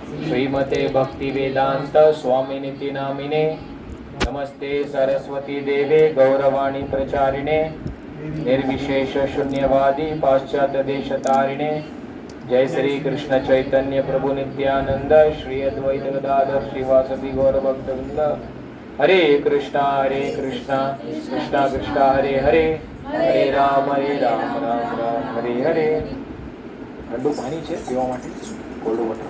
श्रीमते भक्ति वेदांत स्वामिनिति नामिने नमस्ते सरस्वती देवे गौरवाणी प्रचारिणे निर्विशेष शून्यवादी पाश्चात्य देश तारिणे जय श्री कृष्ण चैतन्य प्रभु नित्यानंद श्री अद्वैत गदाधर श्रीवासदि गौर भक्तवृंद। हरे कृष्णा कृष्णा कृष्णा हरे हरे हरे राम राम राम हरे हरे। ठंडू पानी છે પીવા માટે કોલ્ડ વોટર।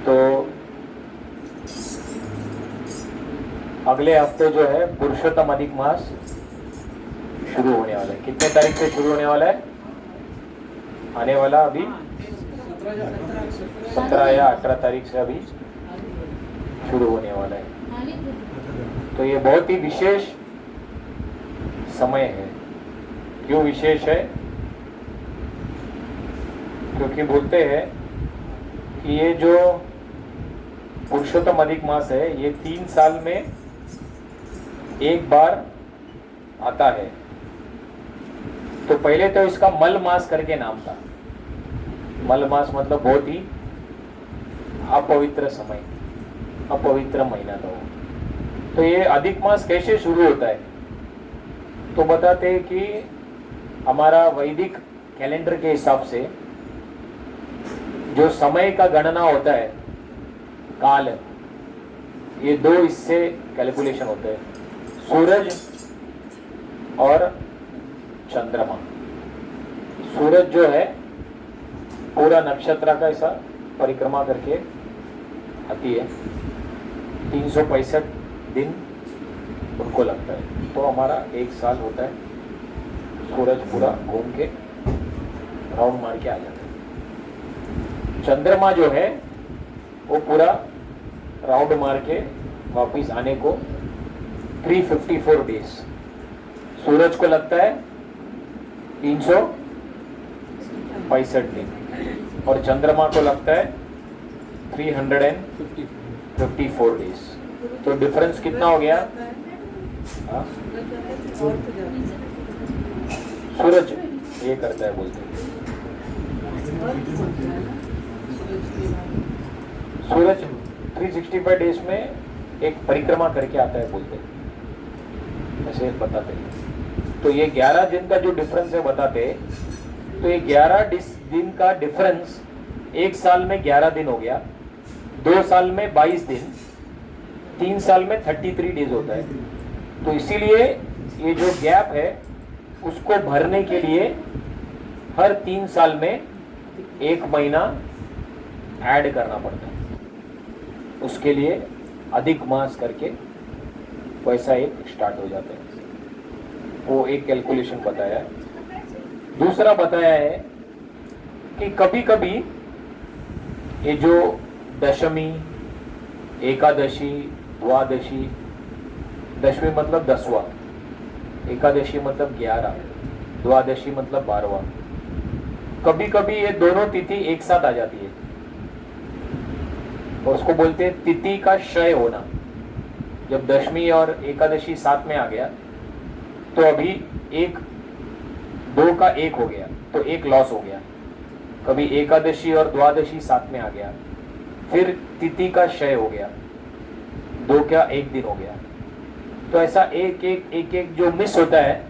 तो अगले हफ्ते जो है पुरुषोत्तम अधिक मास शुरू होने वाला है। कितने तारीख से शुरू होने वाला है? आने वाला अभी 17 या 18 तारीख से अभी शुरू होने वाला है। तो ये बहुत ही विशेष समय है। क्यों विशेष है? क्योंकि बोलते हैं कि ये जो पुरुषोत्तम अधिक मास है ये 3 साल में एक बार आता है। तो पहले तो इसका मल मास करके नाम था। मल मास मतलब बहुत ही अपवित्र समय, अपवित्र महीना था वो। तो ये अधिक मास कैसे शुरू होता है? तो बताते हैं कि हमारा वैदिक कैलेंडर के हिसाब से जो समय का गणना होता है, काल, ये 2 इससे कैलकुलेशन होते हैं, सूरज और चंद्रमा। सूरज जो है पूरा नक्षत्र का ऐसा परिक्रमा करके आती है, 365 दिन उनको लगता है। तो हमारा 1 साल होता है, सूरज पूरा घूम के राउंड मार के आ जाता है। चंद्रमा जो है वो पूरा राउंड मार के वापिस आने को 354 डेज। सूरज को लगता है 365 दिन और चंद्रमा को लगता है 354 डेज। तो डिफरेंस कितना हो गया? हाँ? सूरज ये करता है बोलते हैं। सूरज 365 डेज में एक परिक्रमा करके आता है बोलते हैं, ऐसे बताते हैं। तो ये 11 दिन का जो डिफरेंस है बताते हैं। तो ये 11 दिन का डिफरेंस 1 साल में 11 दिन हो गया, 2 साल में 22 दिन, 3 साल में 33 डेज होता है। तो इसीलिए ये जो गैप है उसको भरने के लिए हर 3 साल में 1 महीना ऐड करना पड़ता है। उसके लिए अधिक मास करके वैसा एक स्टार्ट हो जाता है। वो एक कैलकुलेशन बताया है। दूसरा बताया है कि कभी कभी ये जो दशमी, एकादशी, द्वादशी, दशमी मतलब 10वां, एकादशी मतलब 11, द्वादशी मतलब 12वां, कभी कभी ये दोनों तिथि एक साथ आ जाती है और उसको बोलते हैं तिथि का क्षय होना। जब दशमी और एकादशी साथ में आ गया तो अभी 2 का 1 हो गया, तो 1 लॉस हो गया। कभी एकादशी और द्वादशी साथ में आ गया, फिर तिथि का क्षय हो गया, 2 का 1 दिन हो गया। तो ऐसा एक जो मिस होता है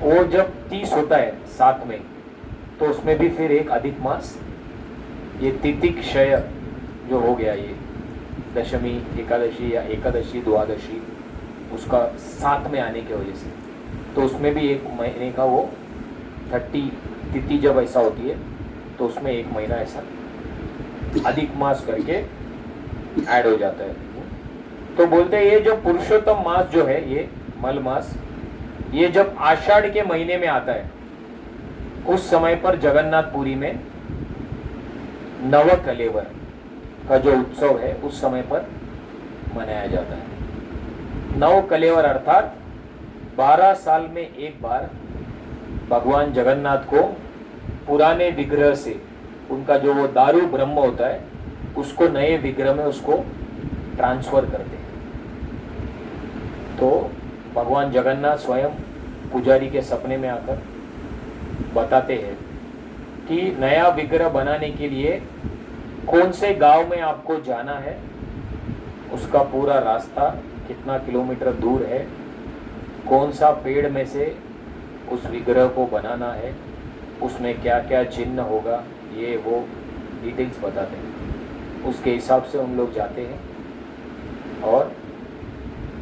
वो जब 30 होता है साथ में, तो उसमें भी फिर एक अधिक मास, ये तिथि क्षय जो हो गया, ये दशमी, एकादशी या एकादशी, द्वादशी, उसका साथ में आने की वजह से, तो उसमें भी 1 महीने का वो 30 तिथि जब ऐसा होती है तो उसमें 1 महीना ऐसा अधिक मास करके ऐड हो जाता है। तो बोलते हैं ये जो पुरुषोत्तम मास जो है, ये मल मास, ये जब आषाढ़ के महीने में आता है उस समय पर जगन्नाथपुरी में नव कलेवर का जो उत्सव है उस समय पर मनाया जाता है। नव कलेवर अर्थात 12 साल में एक बार भगवान जगन्नाथ को पुराने विग्रह से, उनका जो वो दारू ब्रह्म होता है उसको नए विग्रह में उसको ट्रांसफर करते हैं। तो भगवान जगन्नाथ स्वयं पुजारी के सपने में आकर बताते हैं कि नया विग्रह बनाने के लिए कौन से गांव में आपको जाना है, उसका पूरा रास्ता कितना किलोमीटर दूर है, कौन सा पेड़ में से उस विग्रह को बनाना है, उसमें क्या क्या चिन्ह होगा, ये वो डिटेल्स बताते हैं। उसके हिसाब से हम लोग जाते हैं और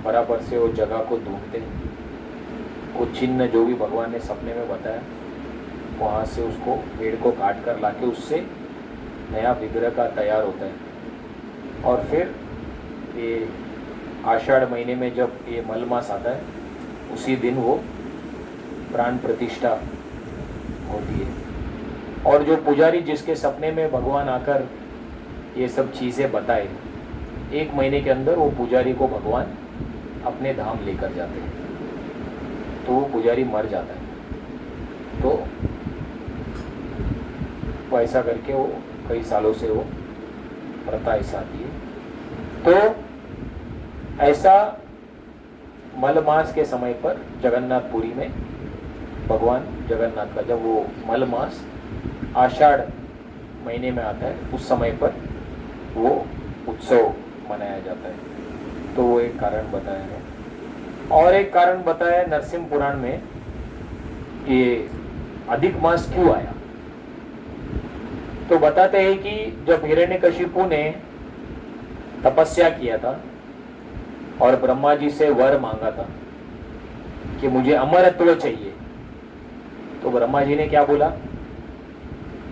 बराबर से वो जगह को ढूंढते हैं। वो चिन्ह जो भी भगवान ने सपने में बताया, वहाँ से उसको पेड़ को काट कर लाके उससे नया विग्रह का तैयार होता है। और फिर ये आषाढ़ महीने में जब ये मल मास आता है, उसी दिन वो प्राण प्रतिष्ठा होती है। और जो पुजारी जिसके सपने में भगवान आकर ये सब चीज़ें बताए, 1 महीने के अंदर वो पुजारी को भगवान अपने धाम लेकर जाते हैं। तो वो पुजारी मर जाता है। तो वैसा करके वो कई सालों से वो प्रथा ऐसा आती है। तो ऐसा मल मास के समय पर जगन्नाथपुरी में भगवान जगन्नाथ का जब वो मल मास आषाढ़ महीने में आता है, उस समय पर वो उत्सव मनाया जाता है। तो वो एक कारण बताया है। और एक कारण बताया नरसिंह पुराण में, ये अधिक मास क्यों आया। तो बताते हैं कि जब हिरण्यकशिपु ने तपस्या किया था और ब्रह्मा जी से वर मांगा था कि मुझे अमरत्व चाहिए, तो ब्रह्मा जी ने क्या बोला,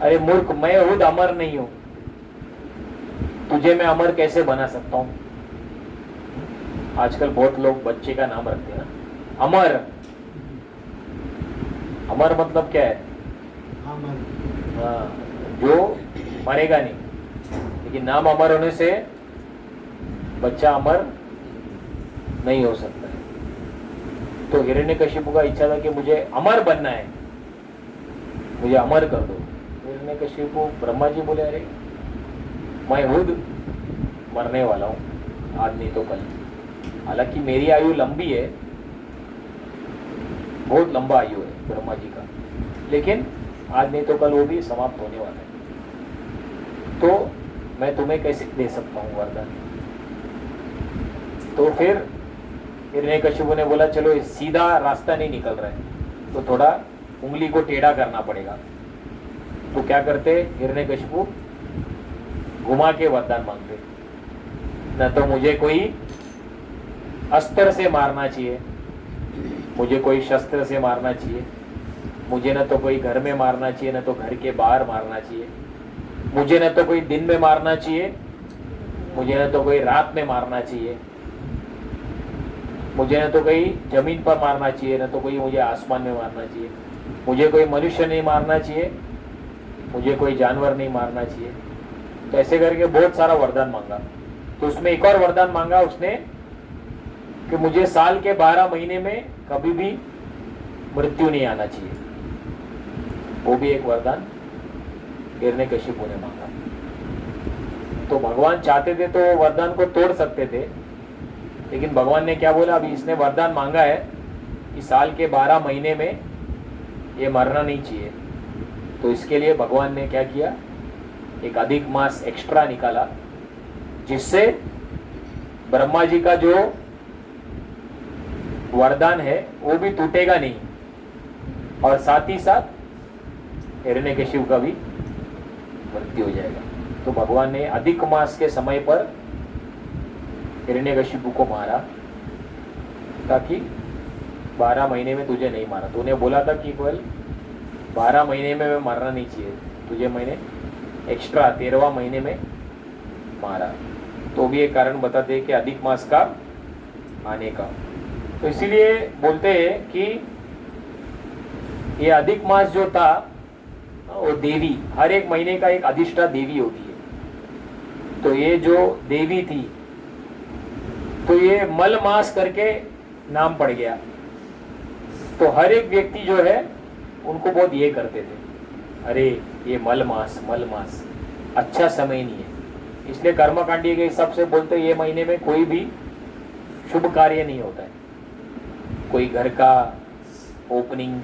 अरे मूर्ख, मैं खुद अमर नहीं हूं, तुझे मैं अमर कैसे बना सकता हूं। आजकल बहुत लोग बच्चे का नाम रखते हैं ना, अमर। अमर मतलब क्या है? अमर। हाँ, जो मरेगा नहीं। लेकिन नाम अमर होने से बच्चा अमर नहीं हो सकता है। तो हिरण्यकशिपु का इच्छा था कि मुझे अमर बनना है, मुझे अमर कर दो। हिरण्यकशिपु ब्रह्मा जी बोले, अरे मैं खुद मरने वाला हूं, आज नहीं तो कल। हालांकि मेरी आयु लंबी है, बहुत लंबा आयु है ब्रह्मा जी का, लेकिन आज नहीं तो कल वो भी समाप्त होने वाला है। तो मैं तुम्हें कैसे दे सकता हूँ वरदान। तो फिर हिरण्यकशिपु ने बोला, चलो सीधा रास्ता नहीं निकल रहा है, तो थोड़ा उंगली को टेढ़ा करना पड़ेगा। तो क्या करते, हिरण्यकशिपु घुमा के वरदान मांगते, न तो मुझे कोई अस्त्र से मारना चाहिए, मुझे कोई शस्त्र से मारना चाहिए, मुझे न तो कोई घर में मारना चाहिए, न तो घर के बाहर मारना चाहिए, मुझे न तो कोई दिन में मारना चाहिए, मुझे न तो कोई रात में मारना चाहिए, मुझे न तो कोई जमीन पर मारना चाहिए, न तो कोई मुझे आसमान में मारना चाहिए, मुझे कोई मनुष्य नहीं मारना चाहिए, मुझे कोई जानवर नहीं मारना चाहिए। तो ऐसे करके बहुत सारा वरदान मांगा। तो उसमें एक और वरदान मांगा उसने कि मुझे साल के 12 महीने में कभी भी मृत्यु नहीं आना चाहिए। वो भी एक वरदान हिरण्यकशिपु ने मांगा। तो भगवान चाहते थे तो वरदान को तोड़ सकते थे, लेकिन भगवान ने क्या बोला, अभी इसने वरदान मांगा है कि साल के 12 महीने में ये मरना नहीं चाहिए। तो इसके लिए भगवान ने क्या किया, एक अधिक मास एक्स्ट्रा निकाला, जिससे ब्रह्मा जी का जो वरदान है वो भी टूटेगा नहीं, और साथ ही साथ हिरण्यकशिपु का भी मृत्यु हो जाएगा। तो भगवान ने अधिक मास के समय पर हिरण्यकशिपु को मारा, ताकि 12 महीने में तुझे नहीं मारा। तूने बोला था कि केवल 12 महीने में मैं मरना नहीं चाहिए, तुझे मैंने एक्स्ट्रा 13वां महीने में मारा। तो भी एक कारण बताते हैं कि अधिक मास का आने का। तो इसीलिए बोलते हैं कि ये अधिक मास जो था वो देवी, हर एक महीने का एक अधिष्ठा देवी होती है। तो ये जो देवी थी, तो ये मल मास करके नाम पड़ गया। तो हर एक व्यक्ति जो है उनको बहुत ये करते थे, अरे ये मल मास अच्छा समय नहीं है। इसलिए कर्मकांडी के हिसाब से बोलते ये महीने में कोई भी शुभ कार्य नहीं होता है, कोई घर का ओपनिंग,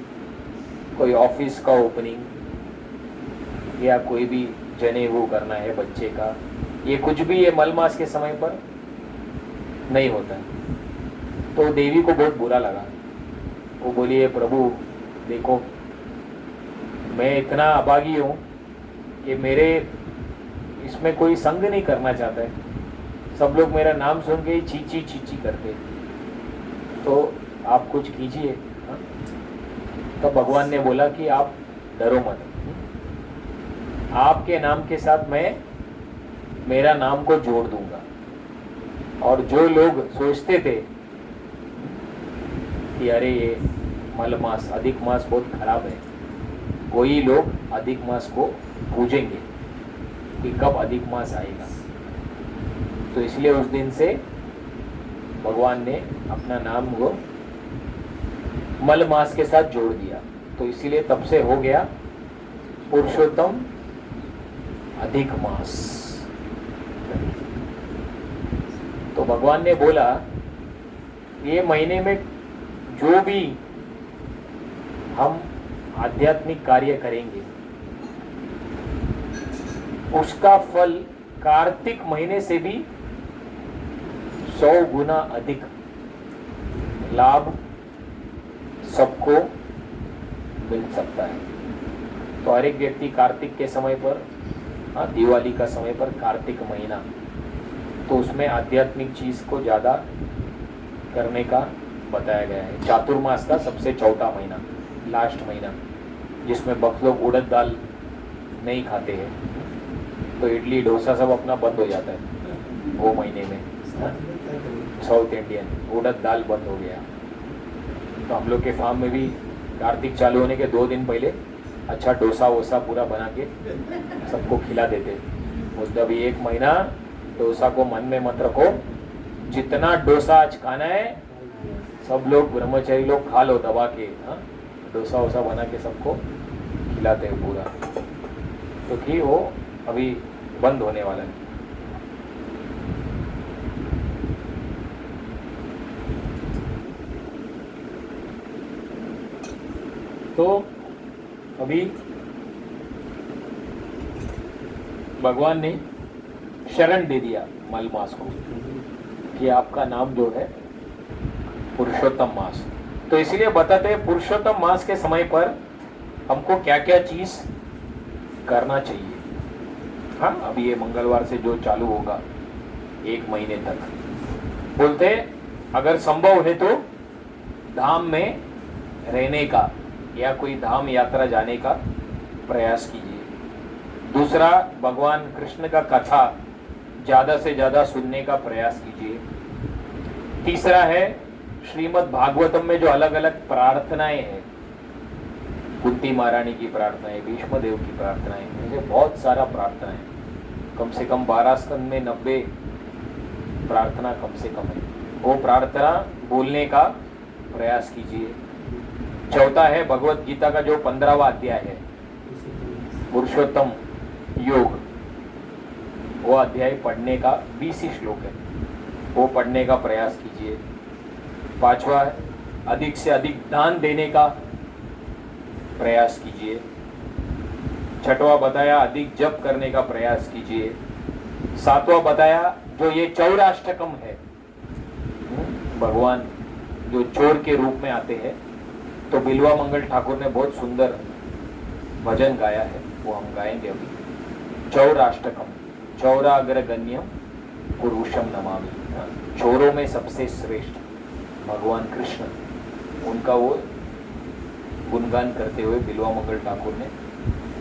कोई ऑफिस का ओपनिंग या कोई भी जनेऊ करना है बच्चे का, ये कुछ भी ये मल मास के समय पर नहीं होता है। तो देवी को बहुत बुरा लगा। वो बोली, ये प्रभु देखो, मैं इतना अभागी हूँ कि मेरे इसमें कोई संग नहीं करना चाहता है, सब लोग मेरा नाम सुन के ही चीची चीची करते, तो आप कुछ कीजिए। तो भगवान ने बोला कि आप डरो मत, आपके नाम के साथ मैं मेरा नाम को जोड़ दूंगा। और जो लोग सोचते थे कि अरे ये मल मास, अधिक मास बहुत खराब है, वही लोग अधिक मास को पूजेंगे कि कब अधिक मास आएगा। तो इसलिए उस दिन से भगवान ने अपना नाम को मल मास के साथ जोड़ दिया। तो इसीलिए तब से हो गया पुरुषोत्तम अधिक मास। तो भगवान ने बोला, ये महीने में जो भी हम आध्यात्मिक कार्य करेंगे उसका फल कार्तिक महीने से भी 100 गुना अधिक लाभ सबको मिल सकता है। तो हर एक व्यक्ति कार्तिक के समय पर, दिवाली का समय पर, कार्तिक महीना, तो उसमें आध्यात्मिक चीज को ज्यादा करने का बताया गया है। चातुर्मास का सबसे चौथा महीना, लास्ट महीना, जिसमें भक्त लोग उड़द दाल नहीं खाते हैं, तो इडली डोसा सब अपना बंद हो जाता है वो महीने में। साउथ इंडियन उड़द दाल बंद हो गया। तो हम लोग के फार्म में भी कार्तिक चालू होने के 2 दिन पहले अच्छा डोसा वोसा पूरा बना के सबको खिला देते। मतलब अभी 1 महीना डोसा को मन में मत रखो, जितना डोसा आज खाना है सब लोग ब्रह्मचारी लोग खा लो दबा के। डोसा वोसा बना के सबको खिलाते हैं पूरा, क्योंकि वो अभी बंद होने वाला है। तो अभी भगवान ने शरण दे दिया मल मास को कि आपका नाम जो है पुरुषोत्तम मास। तो इसलिए बताते हैं पुरुषोत्तम मास के समय पर हमको क्या क्या चीज करना चाहिए। हाँ, अभी ये मंगलवार से जो चालू होगा 1 महीने तक, बोलते अगर संभव है तो धाम में रहने का या कोई धाम यात्रा जाने का प्रयास कीजिए। दूसरा, भगवान कृष्ण का कथा ज्यादा से ज्यादा सुनने का प्रयास कीजिए। तीसरा है श्रीमद् भागवतम में जो अलग अलग प्रार्थनाएं हैं, कुंती महारानी की प्रार्थनाएं, भीष्म देव की प्रार्थनाएं, ऐसे बहुत सारा प्रार्थनाएं, कम से कम 12 स्कंद में 90 प्रार्थना कम से कम है। वो प्रार्थना बोलने का प्रयास कीजिए। चौथा है भगवत गीता का जो 15वां अध्याय है, पुरुषोत्तम योग, वो अध्याय पढ़ने का 20 ही श्लोक है, वो पढ़ने का प्रयास कीजिए। 5वां है अधिक से अधिक दान देने का प्रयास कीजिए। 6वां बताया अधिक जप करने का प्रयास कीजिए। 7वां बताया जो ये चौराष्टकम है, भगवान जो चोर के रूप में आते हैं, तो बिल्वा मंगल ठाकुर ने बहुत सुंदर भजन गाया है, वो हम गाएंगे अभी। चौराष्टकम, चौराग्रगण्यम पुरुषम नमामि, चोरों में सबसे श्रेष्ठ भगवान कृष्ण, उनका वो गुणगान करते हुए बिल्वा मंगल ठाकुर ने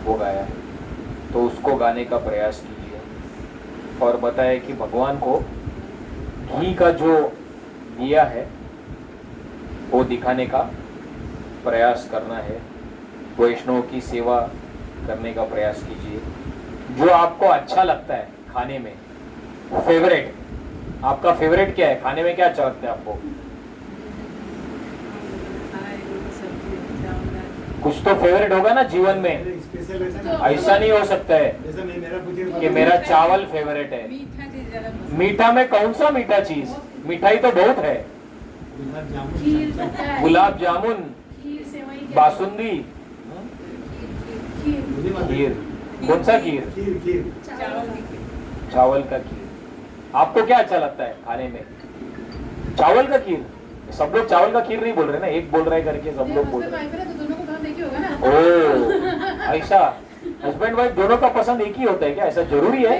वो गाया है, तो उसको गाने का प्रयास कीजिए। और बताया कि भगवान को घी का जो दिया है वो दिखाने का प्रयास करना है। वैष्णव की सेवा करने का प्रयास कीजिए। जो आपको अच्छा लगता है खाने में, फेवरेट, आपका फेवरेट क्या है खाने में, क्या अच्छा लगता है आपको? कुछ तो फेवरेट होगा ना जीवन में, ऐसा नहीं हो सकता है कि मेरा चावल फेवरेट है। मीठा में कौन सा मीठा चीज? मिठाई तो बहुत है, गुलाब जामुन, बासुंदी, खीर, कौन सा खीर? चावल का खीर। आपको क्या अच्छा लगता है खाने में? चावल का खीर। सब लोग चावल का खीर नहीं बोल रहे ना, एक बोल रहे करके सब लोग बोल रहे हैं। ओ ऐसा, हस्बैंड वाइफ दोनों का पसंद एक ही होता है क्या? ऐसा जरूरी है?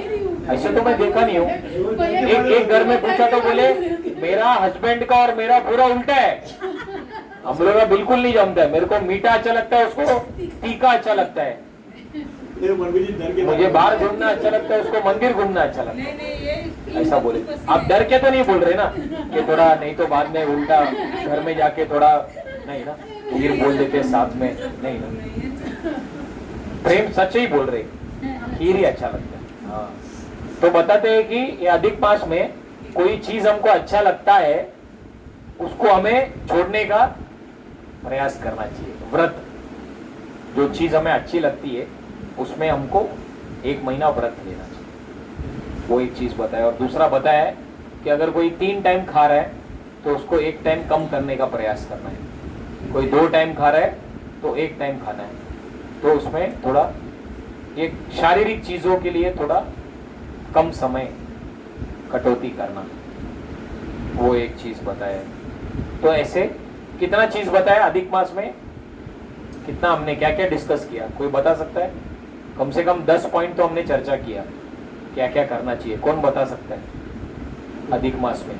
ऐसा तो मैं देखा नहीं हूँ। एक घर में पूछा तो बोले मेरा हस्बैंड का और मेरा पूरा उल्टा है। हम लोग का बिल्कुल नहीं जमता है। मेरे को मीठा अच्छा लगता है, उसको तीखा अच्छा लगता है। मुझे बाहर घूमना अच्छा लगता है, उसको मंदिर घूमना अच्छा लगता है। ऐसा बोले। आप डर के तो नहीं बोल रहे ना कि थोड़ा, नहीं तो बाद में उल्टा घर में जाके थोड़ा नहीं ना, खीर बोल देते साथ में, नहीं ना, प्रेम सच ही बोल रहे, खीर ही अच्छा लगता है। हाँ, तो बताते हैं कि ये अधिक मास में कोई चीज हमको अच्छा लगता है, उसको हमें छोड़ने का प्रयास करना चाहिए। व्रत, जो चीज हमें अच्छी लगती है उसमें हमको 1 महीना व्रत लेना चाहिए, वो एक चीज बताया। और दूसरा बताया कि अगर कोई 3 टाइम खा रहा है तो उसको 1 टाइम कम करने का प्रयास करना है। कोई 2 टाइम खा रहा है तो 1 टाइम खाना है। तो उसमें थोड़ा एक शारीरिक चीजों के लिए थोड़ा कम समय कटौती करना, वो एक चीज बताया। तो ऐसे कितना चीज बताया अधिक मास में, कितना हमने क्या क्या डिस्कस किया, कोई बता सकता है? कम से कम 10 पॉइंट तो हमने चर्चा किया, क्या क्या करना चाहिए, कौन बता सकता है? अधिक मास में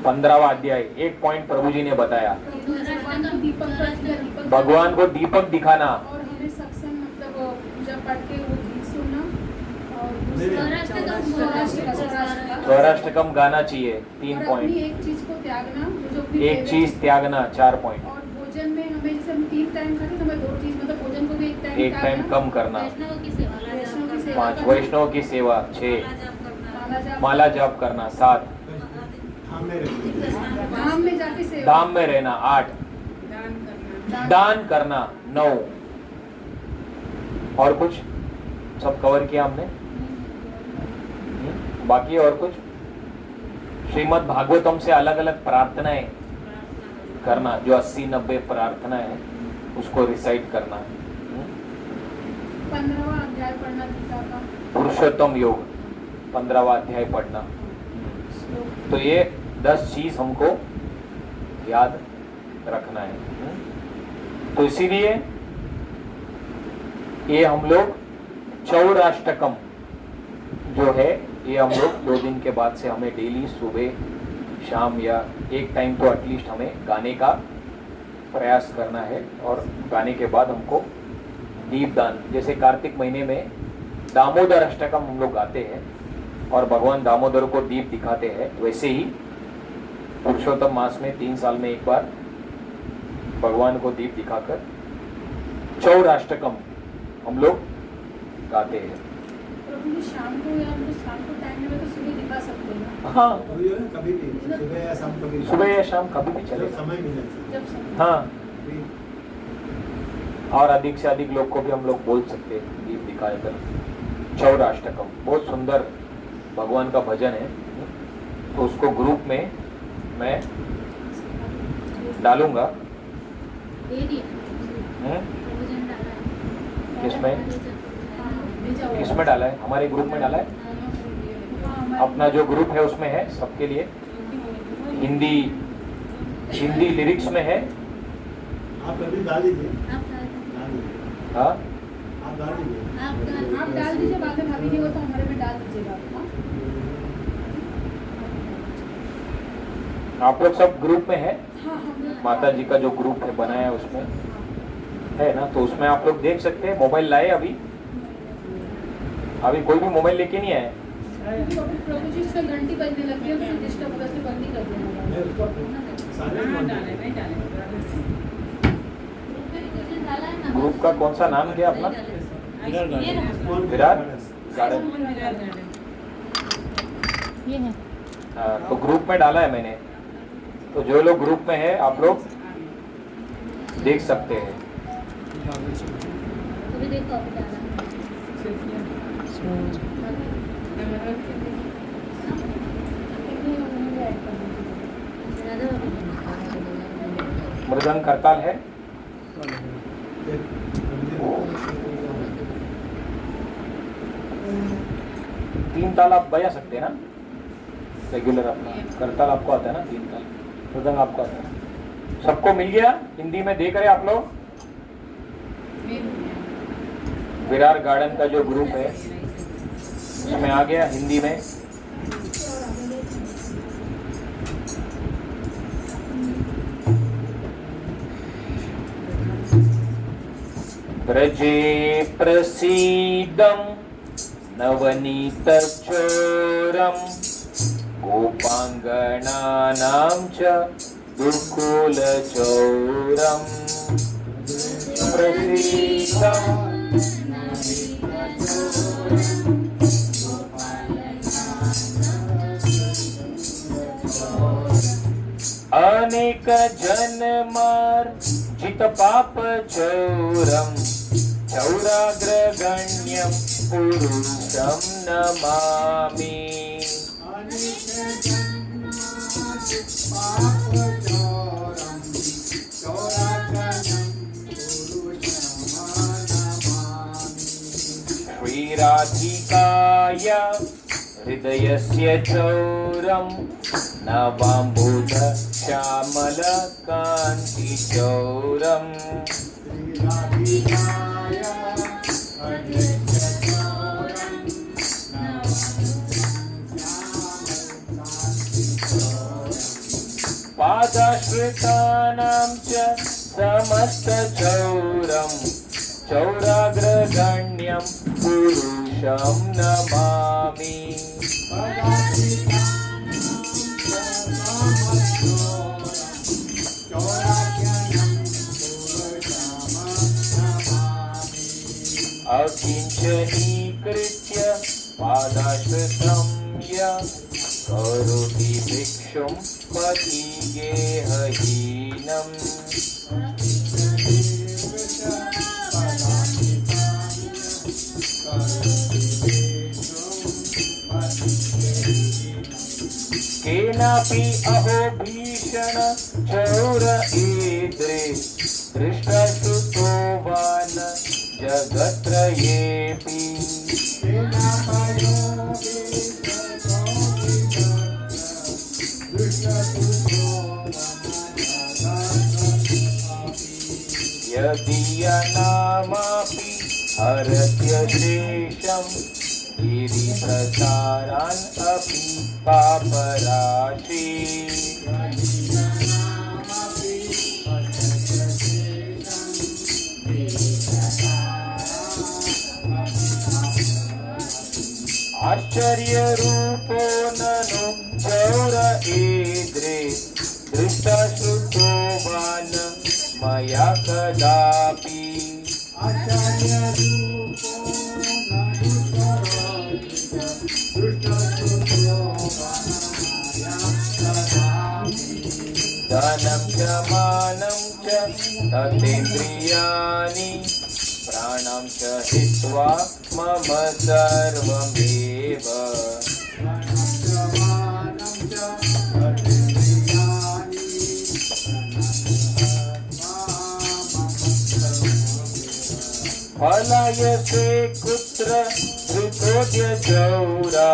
15वां अध्याय, एक पॉइंट प्रभु जी ने बताया, भगवान को दीपक दिखाना, और हमें सत्संग मतलब पूजा पाठ के वो गीत सुनना, और स्वराष्ट्रकम गाना चाहिए, 3 पॉइंट। एक चीज को त्यागना, एक चीज त्यागना, 4 पॉइंट। और भोजन में हमें जैसे हम 3 टाइम खाते तो हमें 2 चीज मतलब भोजन को भी 1 टाइम कम करना। वैष्णव की सेवा 5 वैष्णव की सेवा, 6 माला जाप करना, 7 धाम में जाके सेवा, धाम में रहना, 8 दान करना, 9 और कुछ सब कवर किया हमने। बाकी और कुछ? श्रीमद् भागवतम से अलग अलग प्रार्थनाएं करना, जो 80-90 प्रार्थना है उसको रिसाइट करना। 15वां अध्याय पढ़ना गीता का, पुरुषोत्तम योग 15वां अध्याय पढ़ना। तो ये 10 चीज हमको याद रखना है। तो इसीलिए ये हम लोग चौराष्टकम जो है, ये हम लोग 2 दिन के बाद से हमें डेली सुबह शाम या 1 टाइम तो एटलीस्ट हमें गाने का प्रयास करना है। और गाने के बाद हमको दीपदान, जैसे कार्तिक महीने में दामोदर अष्टकम हम लोग गाते हैं और भगवान दामोदर को दीप दिखाते हैं, वैसे ही पुरुषोत्तम मास में 3 साल में एक बार भगवान को दीप दिखाकर चौराष्टकम हम लोग गाते हैं। प्रभु जी शाम को या तो शाम को टाइम मिले तो सुबह दिखा सकते हैं ना? हाँ, कभी भी सुबह या शाम, सुबह या शाम कभी भी चलेगा, समय मिले। जब समय। हाँ। और अधिक से अधिक लोग को भी हम लोग बोल सकते हैं दीप दिखाकर। चौराष्टकम बहुत सुंदर भगवान का भजन है, तो उसको ग्रुप में मैं डालूंगा। किसमें किसमें डाला है? हमारे ग्रुप में डाला है, अपना जो ग्रुप है उसमें है, सबके लिए हिंदी लिरिक्स में है। आप कभी डाल दीजिए। हाँ, आप डाल दीजिए। आप डाल दीजिए, बाद में भाभी नहीं हो तो हमारे में डाल दीजिएगा। आप लोग सब ग्रुप में है, हाँ, माता जी का जो ग्रुप है बनाया है उसमें है ना, तो उसमें आप लोग देख सकते हैं। मोबाइल लाए अभी कोई भी मोबाइल लेके नहीं आए। प्रभु जी उसका घंटी बजने लगती है, तो डिस्टर्ब होगा, इसलिए बंद नहीं कर देना। ग्रुप का कौन सा नाम क्या अपना? विराट गार्डन। तो ग्रुप में डाला है मैंने, तो जो लोग ग्रुप में है आप लोग देख सकते हैं। मृदंग करताल है? एक तीन ताल आप बजा सकते हैं ना रेगुलर? अपना करताल आपको आता है ना, तीन ताल। मृदंग आपको आता है? सबको मिल गया? हिंदी में देख रहे आप लोग? विरार गार्डन का जो ग्रुप है उसमें आ गया हिंदी में। ब्रजे प्रसीदं नवनीतचोरं गोपाङ्गनानां च दुर्कुलचौरं। प्रसीदं अनेक जन्मार्जित पाप चौरम चौराग्रगण्यं पुरुषं नमामि। श्रीराधिकाय हृदयस्य चौरं नवाम्बुध श्यामलकान्ति चौरम्। पादाश्रितानां च समस्तचौरं चौराग्रगण्यं पुरुषं नमामि। अकिञ्चनीकृत्य पादाश्रितं य करोति भिक्षुं पतिगेहहीनम्। केनापि अहो भीषण चौर ईद्रे दृष्टश्रुतो वा न जगत्त्रयेऽपि। यदीयनामापि हरत्य शेषं गिरिप्रसारान् अपि पापराशि। आश्चर्यरूपो ननु चौर ईद्रे दृष्टश्रुतो वा न मया कदापि। धनं च मानं च ततेन्द्रियाणि प्राणं च हित्वा मम सर्वमेव। पलायसे कुत्र धृतोऽद्य चौरा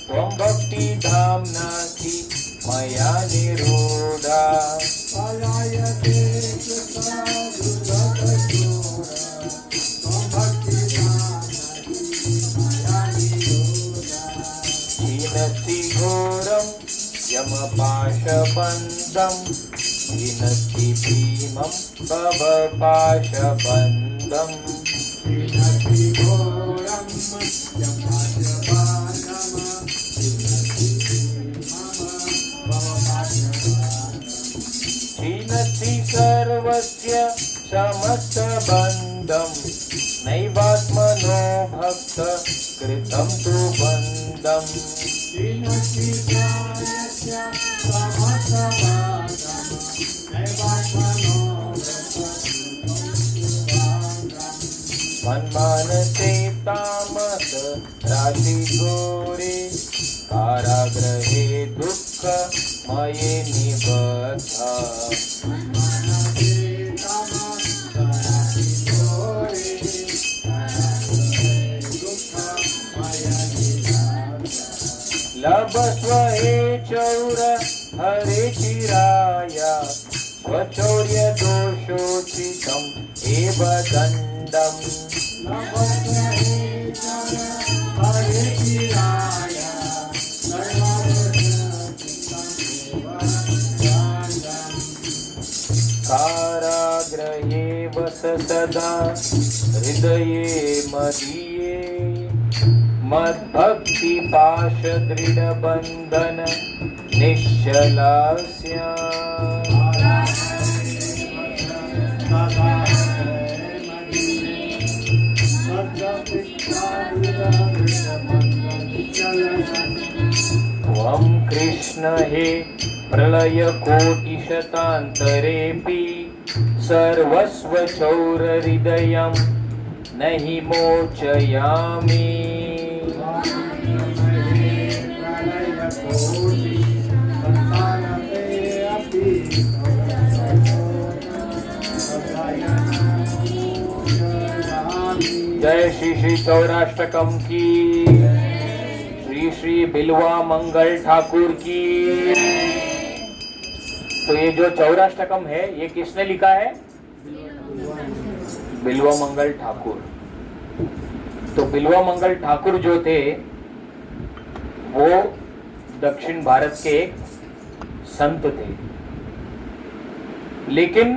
त्वं भक्तिधाम्नासि मया निरूढा। छिनत्ति घोरं यमपाशबन्धं छिनत्ति भीमं भवपाशबन्धम्। छिनत्ति सर्वस्य समस्तबन्धं नैवात्मनो भक्त कृतं तु बन्धम्। मन्मानसे तामस राशि घोरे कारागृहे दुःख मये निबद्ध। लभस्व हे चौर हरे चिराया स्वचौर्य दोषोचितम एव दंडम काराग्रहे वस सदा हृदये मदीये मद्भक्ति पाश दृढ़ बंधन निश्चलास्या त्वं कृष्ण हे प्रलय कोटि शतान्तरेऽपि सर्वस्व चौर हृदयं नहि मोचयामि जय श्री श्री चौराष्टकम की, श्री श्री बिल्वा मंगल ठाकुर की। तो ये जो चौराष्टकम है ये किसने लिखा है? बिल्वा मंगल ठाकुर। तो बिल्वा मंगल ठाकुर जो थे वो दक्षिण भारत के एक संत थे, लेकिन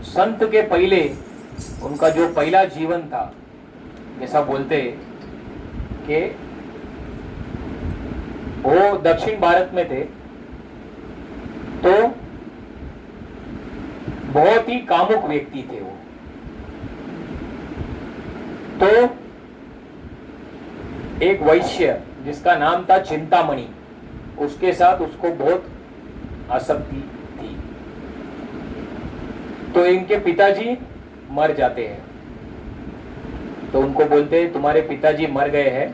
संत के पहले उनका जो पहला जीवन था, जैसा बोलते कि वो दक्षिण भारत में थे तो बहुत ही कामुक व्यक्ति थे वो। तो एक वैश्य जिसका नाम था चिंतामणि, उसके साथ उसको बहुत आसक्ति थी। तो इनके पिताजी मर जाते हैं, तो उनको बोलते हैं तुम्हारे पिताजी मर गए हैं,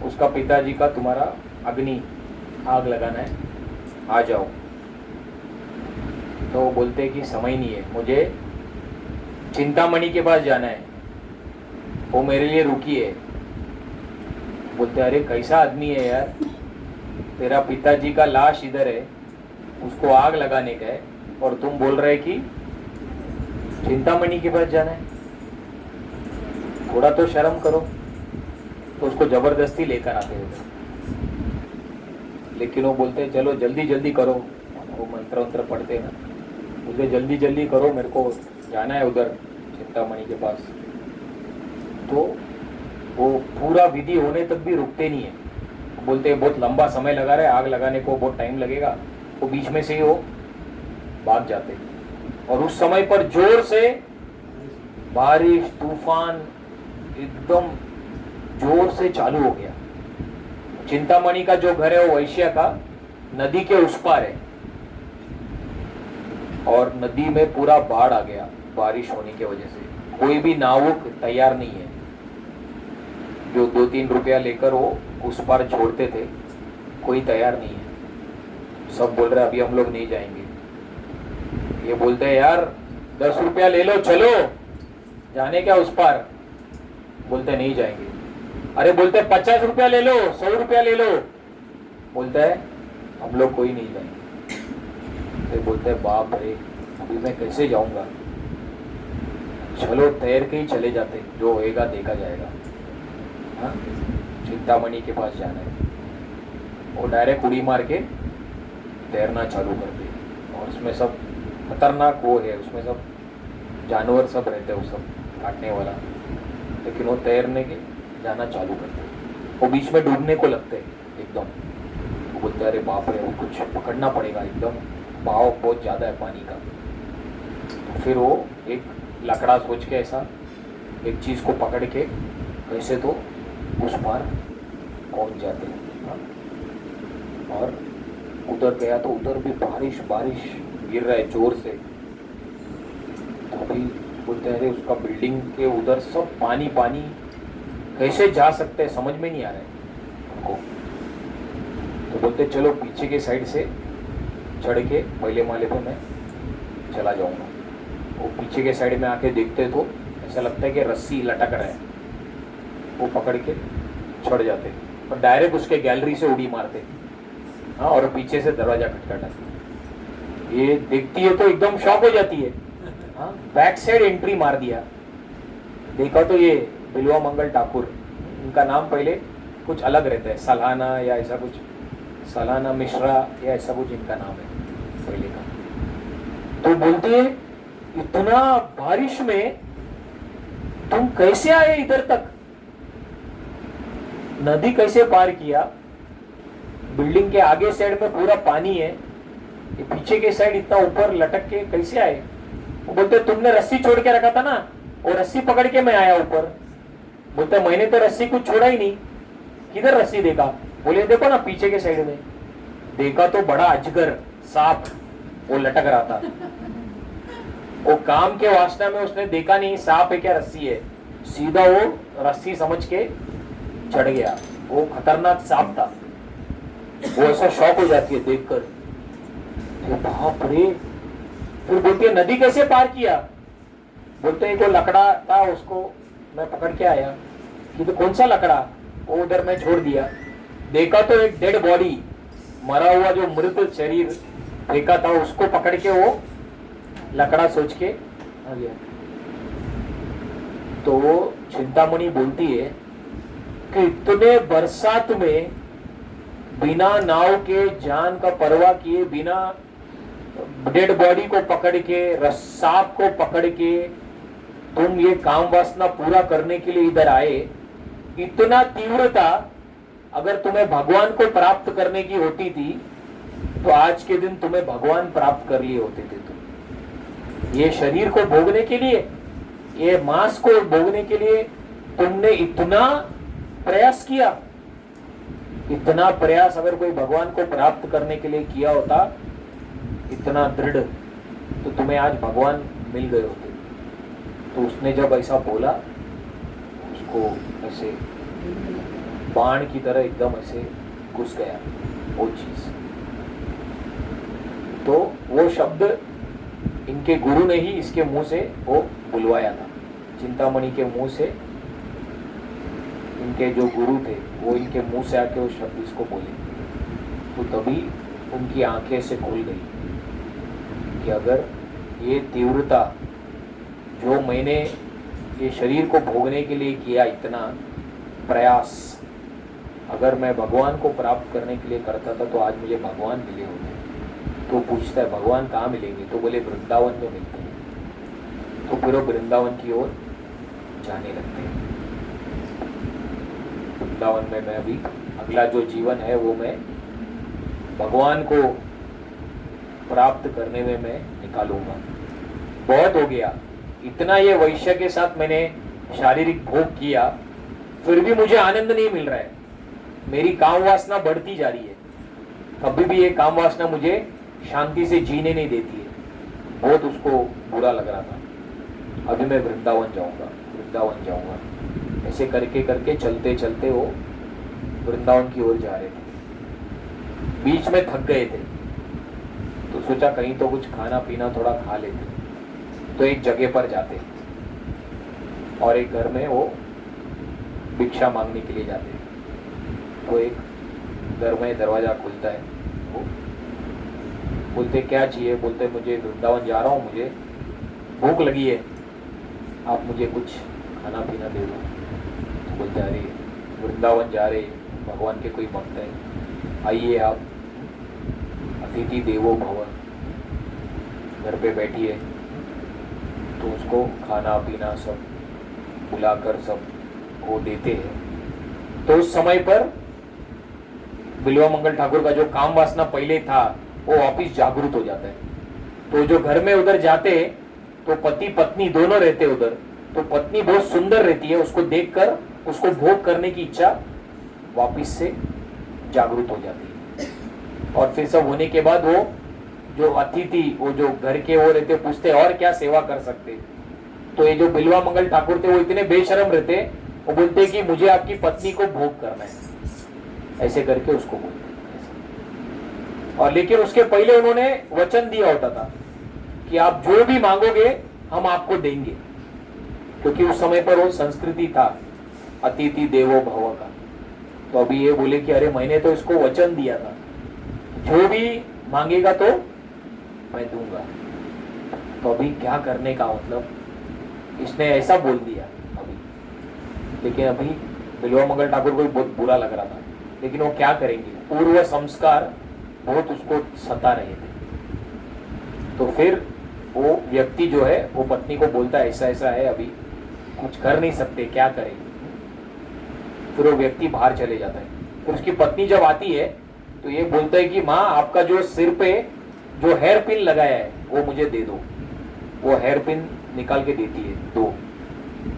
उसका पिताजी का तुम्हारा अग्नि आग लगाना है, आ जाओ। तो वो बोलते हैं कि समय नहीं है, मुझे चिंतामणि के पास जाना है, वो मेरे लिए रुकी है। बोलते अरे कैसा आदमी है यार, तेरा पिताजी का लाश इधर है, उसको आग लगाने का है, और तुम बोल रहे कि चिंतामणि के पास जाना है, थोड़ा तो शर्म करो। तो उसको जबरदस्ती लेकर आते हैं, लेकिन वो बोलते हैं चलो जल्दी जल्दी करो, वो मंत्र वंत्र पढ़ते हैं ना, मुझे जल्दी जल्दी करो, मेरे को जाना है उधर चिंतामणि के पास। तो वो पूरा विधि होने तक भी रुकते नहीं है, बोलते हैं बहुत लंबा समय लगा रहे, आग लगाने को बहुत टाइम लगेगा। वो बीच में से ही वो भाग जाते हैं, और उस समय पर जोर से बारिश तूफान एकदम जोर से चालू हो गया। चिंतामणि का जो घर है वो वैश्य का नदी के उस पार है, और नदी में पूरा बाढ़ आ गया बारिश होने की वजह से। कोई भी नावुक तैयार नहीं है, जो 2-3 रुपया लेकर वो उस पार छोड़ते थे, कोई तैयार नहीं है। सब बोल रहे अभी हम लोग नहीं जाएंगे। ये बोलते हैं यार 10 रुपया ले लो, चलो जाने क्या उस पार। बोलते नहीं जाएंगे। अरे बोलते 50 रुपया ले लो, 100 रुपया ले लो। बोलता है हम लोग कोई नहीं जाएंगे। तो बोलते हैं बाप रे, अभी मैं कैसे जाऊंगा, चलो तैर के ही चले जाते, जो होएगा देखा जाएगा। हाँ, चिंतामणि के पास जाना है। वो डायरेक्ट उड़ी मार के तैरना चालू करते, और उसमें सब खतरनाक वो है, उसमें सब जानवर सब रहते हैं, वो सब काटने वाला, लेकिन वो तैरने के जाना चालू करते, वो बीच में डूबने को लगते एकदम। वो बोलते अरे बाप रे, वो कुछ पकड़ना पड़ेगा, एकदम बहाव बहुत ज़्यादा है पानी का। तो फिर वो एक लकड़ा सोच के ऐसा एक चीज़ को पकड़ के वैसे तो उस पार पहुंच जाते हैं। और उधर गया तो उधर भी बारिश गिर रहा है जोर से। तो अभी बोलते हैं उसका बिल्डिंग के उधर सब पानी, कैसे जा सकते हैं समझ में नहीं आ रहा है उनको। तो बोलते चलो पीछे के साइड से चढ़ के पहले माले पे मैं चला जाऊंगा। वो पीछे के साइड में आके देखते तो ऐसा लगता है कि रस्सी लटक रहा है, वो पकड़ के चढ़ जाते। और डायरेक्ट उसके गैलरी से उड़ी मारते। हाँ, और पीछे से दरवाजा खटखटाते। ये देखती है तो एकदम शॉक हो जाती है। हाँ, बैक साइड एंट्री मार दिया। देखा तो ये बिल्वा मंगल ठाकुर, इनका नाम पहले कुछ अलग रहता है, सलाना या ऐसा कुछ, सलाना मिश्रा या ऐसा कुछ इनका नाम है पहले का। तो बोलती है इतना बारिश में तुम कैसे आए इधर तक, नदी कैसे पार किया, बिल्डिंग के आगे साइड में पूरा पानी है, ये पीछे के साइड इतना ऊपर लटक के कैसे आए। वो बोलते तुमने रस्सी छोड़ के रखा था ना, वो रस्सी पकड़ के मैं आया ऊपर। बोलते मैंने तो रस्सी कुछ छोड़ा ही नहीं, किधर रस्सी देखा। बोले देखो ना पीछे के साइड में। देखा तो बड़ा अजगर सांप वो लटक रहा था। वो काम के वासना में उसने देखा नहीं सांप है क्या रस्सी है, सीधा वो रस्सी समझ के चढ़ गया। वो खतरनाक सांप था। वो ऐसा शॉक हो जाती है देखकर, बाप रे। फिर बोलती है नदी कैसे पार किया। बोलते हैं को लकड़ा था उसको मैं पकड़ के आया। कि तो कौन सा लकड़ा, वो उधर मैं छोड़ दिया। देखा तो एक डेड बॉडी, मरा हुआ जो मृत शरीर फेंका था उसको पकड़ के वो लकड़ा सोच के आ गया। तो चिंतामणि बोलती है कि इतने बरसात में बिना नाव के, जान का परवाह किए, बिना डेड बॉडी को पकड़ के, सांप को पकड़ के तुम ये काम वासना पूरा करने के लिए इधर आए। इतना तीव्रता अगर तुम्हें भगवान को प्राप्त करने की होती थी तो आज के दिन तुम्हें भगवान प्राप्त कर लिए होते थे। तुम ये शरीर को भोगने के लिए, ये मांस को भोगने के लिए तुमने इतना प्रयास किया। इतना प्रयास अगर कोई भगवान को प्राप्त करने के लिए किया होता, इतना दृढ़, तो तुम्हें आज भगवान मिल गए होते। तो उसने जब ऐसा बोला, उसको ऐसे बाण की तरह एकदम ऐसे घुस गया वो चीज। तो वो शब्द इनके गुरु ने ही इसके मुंह से वो बुलवाया था। चिंतामणि के मुंह से, इनके जो गुरु थे वो इनके मुंह से आके वो शब्द इसको बोले। तो तभी उनकी आंखें से खुल गई कि अगर ये तीव्रता जो मैंने ये शरीर को भोगने के लिए किया, इतना प्रयास, अगर मैं भगवान को प्राप्त करने के लिए करता था तो आज मुझे भगवान मिले होते। तो पूछता है भगवान कहाँ मिलेंगे, तो बोले वृंदावन में मिलते हैं। तो फिर वो वृंदावन की ओर जाने लगते हैं। वृंदावन में मैं अभी अगला जो जीवन है वो मैं भगवान को प्राप्त करने में मैं निकालूंगा। बहुत हो गया, इतना ये वैश्य के साथ मैंने शारीरिक भोग किया, फिर भी मुझे आनंद नहीं मिल रहा है। मेरी काम वासना बढ़ती जा रही है, कभी भी ये काम वासना मुझे शांति से जीने नहीं देती है। बहुत उसको बुरा लग रहा था। अभी मैं वृंदावन जाऊंगा, वृंदावन जाऊंगा। ऐसे करके करके चलते चलते वो वृंदावन की ओर जा रहे थे। बीच में थक गए थे तो सोचा कहीं तो कुछ खाना पीना थोड़ा खा लेते। तो एक जगह पर जाते और एक घर में वो भिक्षा मांगने के लिए जाते। तो एक घर में दरवाजा खुलता है, वो बोलते क्या चाहिए। बोलते मुझे वृंदावन जा रहा हूँ, मुझे भूख लगी है, आप मुझे कुछ खाना पीना दे दो। तो बोलते अरे वृंदावन जा रहे भगवान के कोई भक्त है, आइए आप, अतिथि देवो भव, घर पे बैठिए। तो उसको खाना पीना सब बुलाकर सब वो देते हैं। तो उस समय पर बिल्वा मंगल ठाकुर का जो काम वासना पहले था वो वापिस जागृत हो जाता है। तो जो घर में उधर जाते तो पति पत्नी दोनों रहते उधर, तो पत्नी बहुत सुंदर रहती है, उसको देखकर उसको भोग करने की इच्छा वापिस से जागृत हो जाती है। और फिर सब होने के बाद वो जो अतिथि, वो जो घर के वो रहते, पूछते और क्या सेवा कर सकते। तो ये जो बिल्वा मंगल ठाकुर थे वो इतने बेशरम रहते, वो बोलते कि मुझे आपकी पत्नी को भोग करना है, ऐसे करके उसको बोलते। और लेकिन उसके पहले उन्होंने वचन दिया होता था कि आप जो भी मांगोगे हम आपको देंगे, क्योंकि उस समय पर वो संस्कृति था अतिथि देवो भव का। तो अभी ये बोले कि अरे मैंने तो इसको वचन दिया था, जो भी मांगेगा तो मैं दूंगा। तो अभी क्या करने का मतलब, इसने ऐसा बोल दिया अभी। लेकिन अभी बिल्वा मंगल ठाकुर को बहुत बुरा लग रहा था, लेकिन वो क्या करेंगे, पूर्व संस्कार बहुत उसको सता रहे थे। तो फिर वो व्यक्ति जो है वो पत्नी को बोलता है ऐसा ऐसा है, अभी कुछ कर नहीं सकते, क्या करें। फिर वो व्यक्ति बाहर चले जाता है। फिर उसकी पत्नी जब आती है तो ये बोलता है कि माँ, आपका जो सिर पे जो हेयर पिन लगाया है वो मुझे दे दो। वो हेयर पिन निकाल के देती है 2,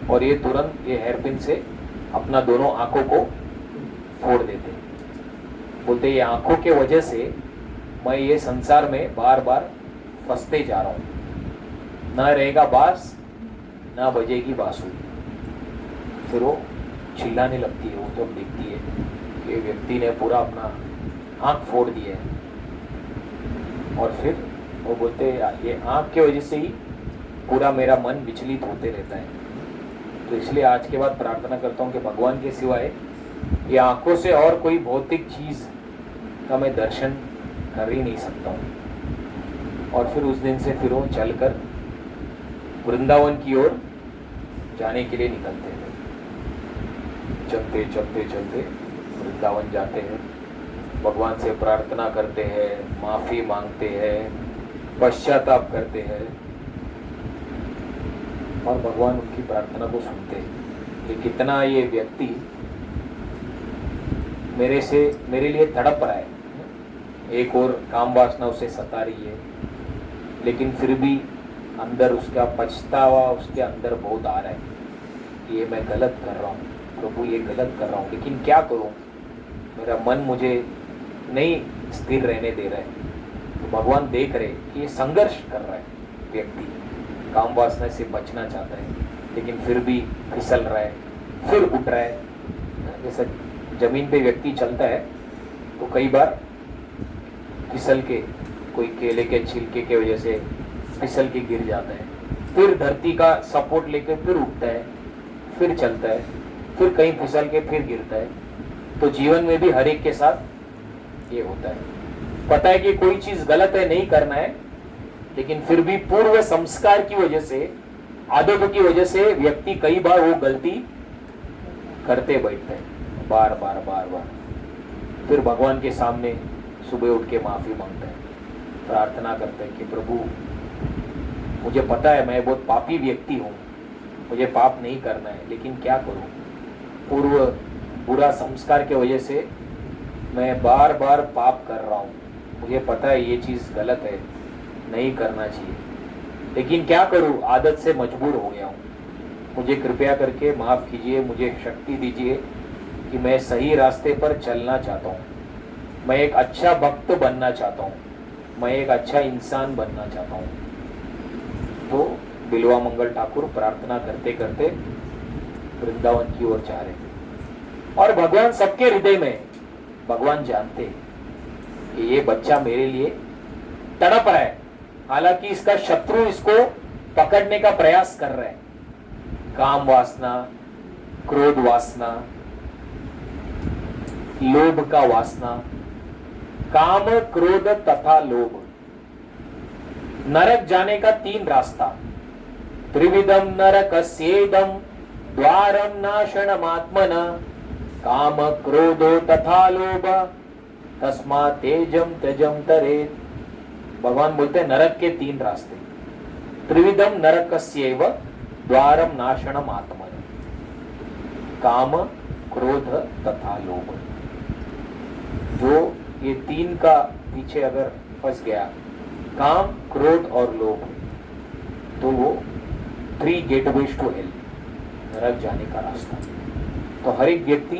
और ये तुरंत ये हेयर पिन से अपना दोनों आंखों को फोड़ देते। बोलते ये आंखों के वजह से मैं ये संसार में बार बार फंसते जा रहा हूँ, ना रहेगा बांस ना बजेगी बांसुरी। फिर वो चिल्लाने लगती है। वो जब देखती है कि व्यक्ति ने पूरा अपना आंख फोड़ दिया है, और फिर वो बोलते ये आंख की वजह से ही पूरा मेरा मन विचलित होते रहता है। तो इसलिए आज के बाद प्रार्थना करता हूँ कि भगवान के सिवाय ये आंखों से और कोई भौतिक चीज का मैं दर्शन कर ही नहीं सकता हूँ। और फिर उस दिन से फिर वो चलकर वृंदावन की ओर जाने के लिए निकलते हैं। चलते चलते चलते वृंदावन जाते हैं, भगवान से प्रार्थना करते हैं, माफी मांगते हैं, पश्चाताप करते हैं, और भगवान उनकी प्रार्थना को सुनते हैं कि कितना ये व्यक्ति मेरे लिए तड़प रहा है। एक और काम वासना उसे सता रही है, लेकिन फिर भी अंदर उसका पछतावा उसके अंदर बहुत आ रहा है कि ये मैं गलत कर रहा हूँ प्रभु, ये गलत कर रहा हूँ, लेकिन क्या करूँ, मेरा मन मुझे नहीं स्थिर रहने दे रहा है। तो भगवान देख रहे कि ये संघर्ष कर रहा है व्यक्ति, काम वासना से बचना चाहता है, लेकिन फिर भी फिसल रहा है, फिर उठ रहा है। जैसे जमीन पे व्यक्ति चलता है तो कई बार फिसल के, कोई केले के छिलके के वजह से फिसल के गिर जाता है, फिर धरती का सपोर्ट लेकर फिर उठता है, फिर चलता है, फिर कहीं फिसल के फिर गिरता है। तो जीवन में भी हर एक के साथ ये होता है। पता है कि कोई चीज गलत है, नहीं करना है, लेकिन फिर भी पूर्व संस्कार की वजह से, आदतों की वजह से व्यक्ति कई बार वो गलती करते बैठते हैं, बार बार बार बार। फिर भगवान के सामने सुबह उठ के माफी मांगते हैं, प्रार्थना करते हैं कि प्रभु मुझे पता है मैं बहुत पापी व्यक्ति हूँ, मुझे पाप नहीं करना है, लेकिन क्या करूँ, पूर्व बुरा संस्कार के वजह से मैं बार बार पाप कर रहा हूँ। मुझे पता है ये चीज़ गलत है, नहीं करना चाहिए, लेकिन क्या करूँ, आदत से मजबूर हो गया हूँ। मुझे कृपया करके माफ़ कीजिए, मुझे शक्ति दीजिए कि मैं सही रास्ते पर चलना चाहता हूँ, मैं एक अच्छा भक्त बनना चाहता हूँ, मैं एक अच्छा इंसान बनना चाहता हूँ। तो बिल्वा मंगल ठाकुर प्रार्थना करते करते वृंदावन की ओर जा रहे थे, और भगवान सबके हृदय में, भगवान जानते हैं कि ये बच्चा मेरे लिए तड़प रहा है। हालांकि इसका शत्रु इसको पकड़ने का प्रयास कर रहा है, काम वासना, क्रोध वासना, लोभ का वासना, काम क्रोध तथा लोभ। नरक जाने का 3 रास्ता, त्रिविधम नरकस्येदम द्वारम नाशनमात्मना काम क्रोधो तथा लोभ तस्मात् तेजम त्यजम तरेत्। भगवान बोलते हैं नरक के 3 रास्ते, त्रिविधम नरकस्यैव द्वारम नाशनम आत्मन, काम क्रोध तथा लोभ। जो ये 3 का पीछे अगर फंस गया, काम क्रोध और लोभ, तो वो 3 गेटवेज टू हेल, नरक जाने का रास्ता। तो हर एक व्यक्ति,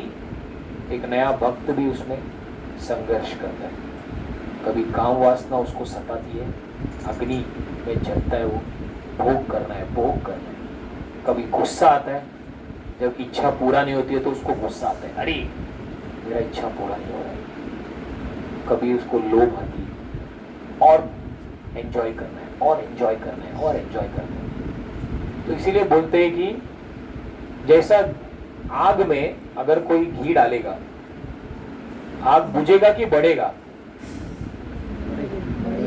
एक नया भक्त भी उसमें संघर्ष करता है। कभी काम वासना उसको सताती है, अग्नि में जलता है, वो भोग करना है, भोग करना है। कभी गुस्सा आता है, जब इच्छा पूरा नहीं होती है तो उसको गुस्सा आता है, अरे मेरा इच्छा पूरा नहीं हो रहा है। कभी उसको लोभ आती है, और एंजॉय करना है, और एंजॉय करना है, और एंजॉय करना है। तो इसीलिए बोलते हैं कि जैसा आग में अगर कोई घी डालेगा आग बुझेगा कि बढ़ेगा?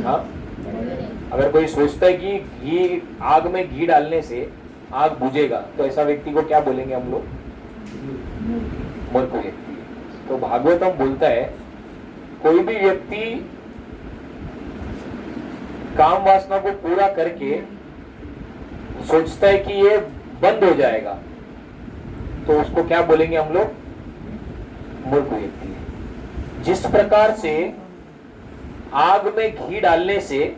हाँ, अगर कोई सोचता है कि घी, आग में घी डालने से आग बुझेगा, तो ऐसा व्यक्ति को क्या बोलेंगे हम लोग? मूर्ख व्यक्ति। तो भागवतम बोलता है कोई भी व्यक्ति काम वासना को पूरा करके सोचता है कि ये बंद हो जाएगा, तो उसको क्या बोलेंगे हम लोग? मूर्ख व्यक्ति है। जिस प्रकार से आग में घी डालने से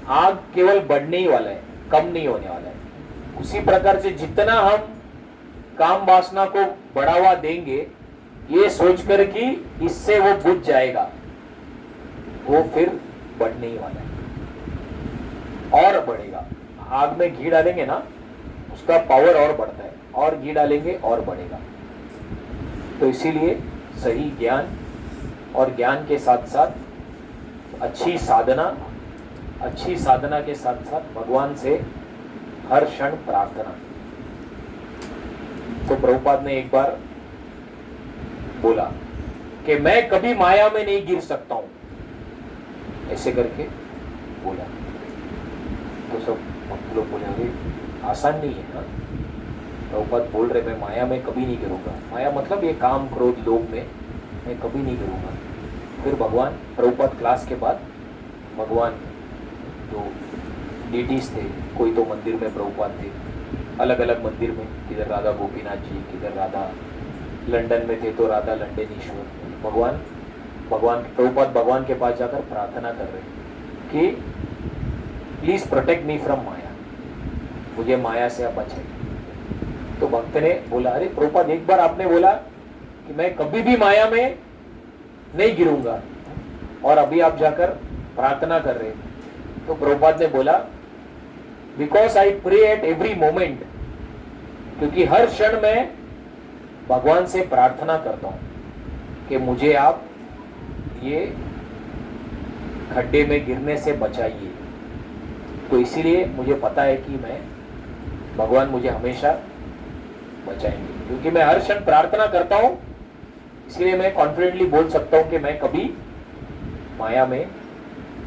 आग केवल बढ़ने ही वाला है, कम नहीं होने वाला है, उसी प्रकार से जितना हम काम वासना को बढ़ावा देंगे ये सोचकर कि इससे वो बुझ जाएगा, वो फिर बढ़ने ही वाला है और बढ़ेगा। आग में घी डालेंगे ना, उसका पावर और बढ़ता है, और घी डालेंगे और बढ़ेगा। तो इसीलिए सही ज्ञान और ज्ञान के साथ साथ अच्छी साधना के साथ साथ भगवान से हर क्षण प्रार्थना। तो प्रभुपाद ने एक बार बोला कि मैं कभी माया में नहीं गिर सकता हूं, ऐसे करके बोला। तो सब लोग बोले अरे आसान नहीं है ना, प्रभुपाद बोल रहे मैं माया में कभी नहीं गिरूंगा। माया मतलब ये काम क्रोध लोभ में मैं कभी नहीं गिरूंगा। फिर भगवान प्रभुपाद क्लास के बाद भगवान जो डीटीज थे, कोई तो मंदिर में प्रभुपाद थे, अलग अलग मंदिर में, किधर राधा गोपीनाथ जी, किधर राधा, लंदन में थे तो राधा लंडनेश्वर। भगवान प्रभुपाद भगवान के पास जाकर प्रार्थना कर रहे कि प्लीज प्रोटेक्ट मी फ्रॉम माया, मुझे माया से आप बचाइए। तो भक्त ने बोला अरे प्रभुपाद एक बार आपने बोला कि मैं कभी भी माया में नहीं गिरूंगा, और अभी आप जाकर प्रार्थना कर रहे। तो प्रभुपाद ने बोला because I pray at every moment, क्योंकि हर क्षण मैं भगवान से प्रार्थना करता हूं कि मुझे आप ये खड्डे में गिरने से बचाइए। तो इसीलिए मुझे पता है कि मैं भगवान मुझे हमेशा बचाएंगे, क्योंकि मैं हर क्षण प्रार्थना करता हूं, इसलिए मैं कॉन्फिडेंटली बोल सकता हूं कि मैं कभी माया में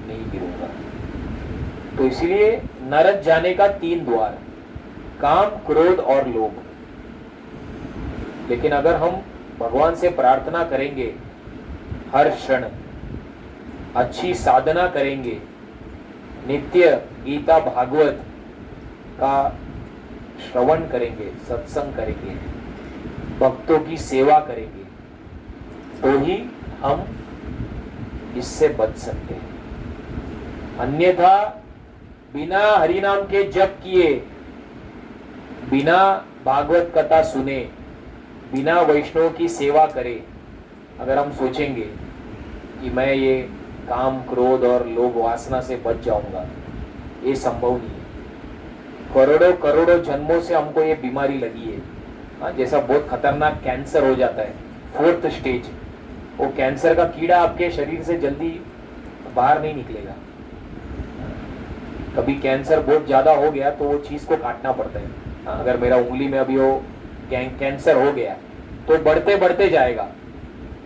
नहीं गिरूंगा। तो इसीलिए नरक जाने का 3 द्वार, काम, क्रोध और लोभ। लेकिन अगर हम भगवान से प्रार्थना करेंगे, हर क्षण अच्छी साधना करेंगे, नित्य गीता भागवत का श्रवण करेंगे, सत्संग करेंगे, भक्तों की सेवा करेंगे, तो ही हम इससे बच सकते हैं। अन्यथा बिना हरिनाम के जप किए, बिना भागवत कथा सुने, बिना वैष्णव की सेवा करे, अगर हम सोचेंगे कि मैं ये काम, क्रोध और लोभ वासना से बच जाऊंगा, ये संभव नहीं है। करोड़ों करोड़ों जन्मों से हमको ये बीमारी लगी है। जैसा बहुत खतरनाक कैंसर हो जाता है 4th स्टेज, वो कैंसर का कीड़ा आपके शरीर से जल्दी बाहर नहीं निकलेगा। कभी कैंसर बहुत ज्यादा हो गया तो वो चीज को काटना पड़ता है। अगर मेरा उंगली में अभी वो कैंसर हो गया तो बढ़ते बढ़ते जाएगा,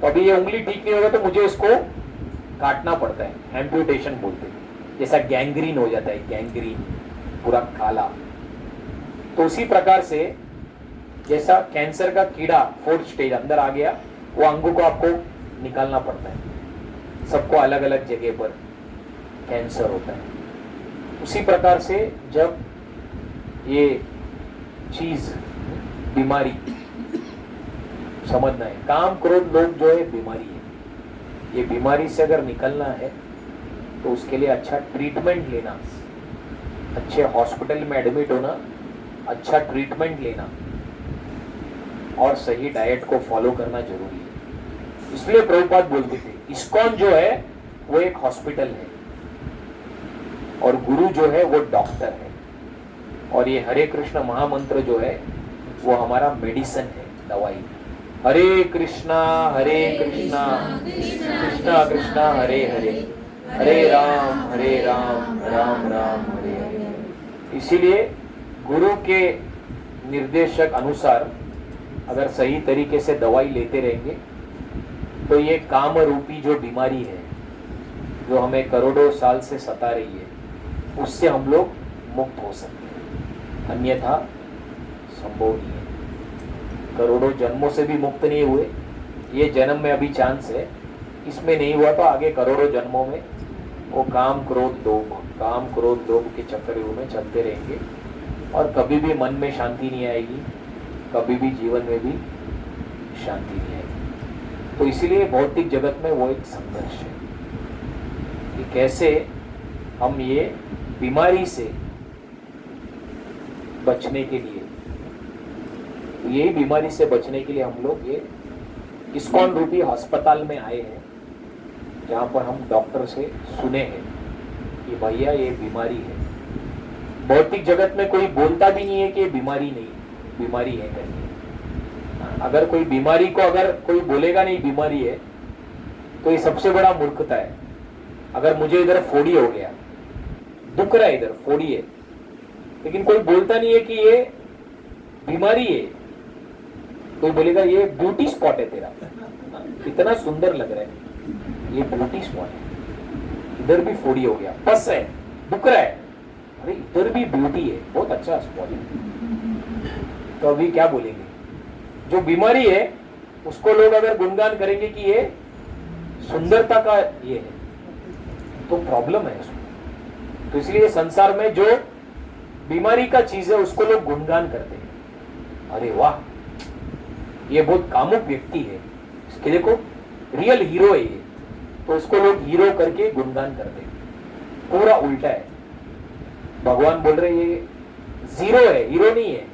तो अभी ये उंगली ठीक नहीं होगा तो मुझे इसको काटना पड़ता है, एम्प्यूटेशन बोलते हैं। जैसा गैंग्रीन हो जाता है, गैंग्रीन पूरा काला। तो उसी प्रकार से जैसा कैंसर का कीड़ा 4th स्टेज अंदर आ गया, वो अंगों को आपको निकालना पड़ता है। सबको अलग अलग जगह पर कैंसर होता है। उसी प्रकार से जब ये चीज, बीमारी समझना है, काम, क्रोध, लोभ जो है बीमारी है, ये बीमारी से अगर निकलना है तो उसके लिए अच्छा ट्रीटमेंट लेना, अच्छे हॉस्पिटल में एडमिट होना, अच्छा ट्रीटमेंट लेना और सही डाइट को फॉलो करना जरूरी है। इसलिए प्रभुपाद बोलते थे इस्कॉन जो है वो एक हॉस्पिटल है और गुरु जो है वो डॉक्टर है, और ये हरे कृष्ण महामंत्र जो है वो हमारा मेडिसिन है, दवाई। हरे कृष्णा कृष्णा कृष्णा हरे हरे, हरे राम राम राम हरे हरे। इसीलिए गुरु के निर्देशक अनुसार अगर सही तरीके से दवाई लेते रहेंगे तो ये काम रूपी जो बीमारी है, जो हमें करोड़ों साल से सता रही है, उससे हम लोग मुक्त हो सकते हैं, अन्यथा संभव नहीं है। करोड़ों जन्मों से भी मुक्त नहीं हुए, ये जन्म में अभी चांस है, इसमें नहीं हुआ तो आगे करोड़ों जन्मों में वो काम क्रोध लोभ के चक्करों में चलते रहेंगे और कभी भी मन में शांति नहीं आएगी, कभी भी जीवन में भी शांति नहीं आएगी। तो इसीलिए भौतिक जगत में वो एक संघर्ष है कि कैसे हम ये बीमारी से बचने के लिए, यही बीमारी से बचने के लिए हम लोग ये इस्कॉन रूपी अस्पताल में आए हैं, जहाँ पर हम डॉक्टर से सुने हैं कि भैया ये बीमारी है। भौतिक जगत में कोई बोलता भी नहीं है कि ये बीमारी है करके। अगर कोई बीमारी को अगर कोई बोलेगा नहीं बीमारी है, तो ये सबसे बड़ा मूर्खता है। अगर मुझे इधर फोड़ी हो गया, दुख रहा है, इधर फोड़ी है, लेकिन कोई बोलता नहीं है कि ये बीमारी है। कोई बोलेगा ये ब्यूटी स्पॉट है तेरा, इतना सुंदर लग रहा है, ये ब्यूटी स्पॉट है, इधर भी फोड़ी हो गया, पस है, दुख रहा है, अरे इधर भी ब्यूटी है, बहुत अच्छा स्पॉट है। तो अभी क्या बोलेंगे? जो बीमारी है उसको लोग अगर गुणगान करेंगे कि ये सुंदरता का ये है, तो प्रॉब्लम है उसमें। तो इसलिए संसार में जो बीमारी का चीज है उसको लोग गुणगान करते हैं। अरे वाह, ये बहुत कामुक व्यक्ति है, इसके देखो रियल हीरो है ये, तो उसको लोग हीरो करके गुणगान करते हैं। पूरा उल्टा है। भगवान बोल रहे ये जीरो है, हीरो नहीं है,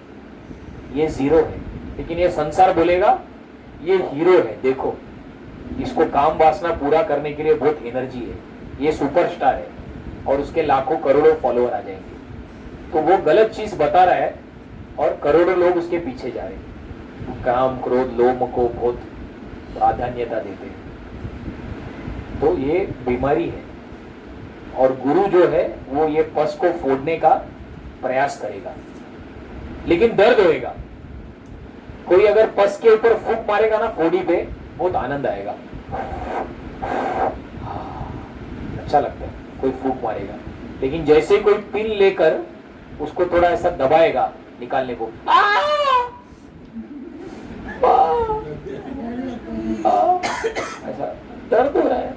ये जीरो है। लेकिन ये संसार बोलेगा ये हीरो है, देखो इसको काम वासना पूरा करने के लिए बहुत एनर्जी है, ये सुपरस्टार है और उसके लाखों करोड़ों फॉलोअर आ जाएंगे। तो वो गलत चीज बता रहा है और करोड़ों लोग उसके पीछे जा रहे हैं। काम क्रोध लोभ को बहुत प्राधान्यता देते हैं। तो ये बीमारी है और गुरु जो है वो ये पस को फोड़ने का प्रयास करेगा, लेकिन दर्द होएगा। कोई अगर पस के ऊपर फूंक मारेगा ना फोड़ी पे, बहुत आनंद आएगा, अच्छा लगता है कोई फूंक मारेगा। लेकिन जैसे कोई पिन लेकर उसको थोड़ा ऐसा दबाएगा निकालने को, ऐसा दर्द हो रहा है,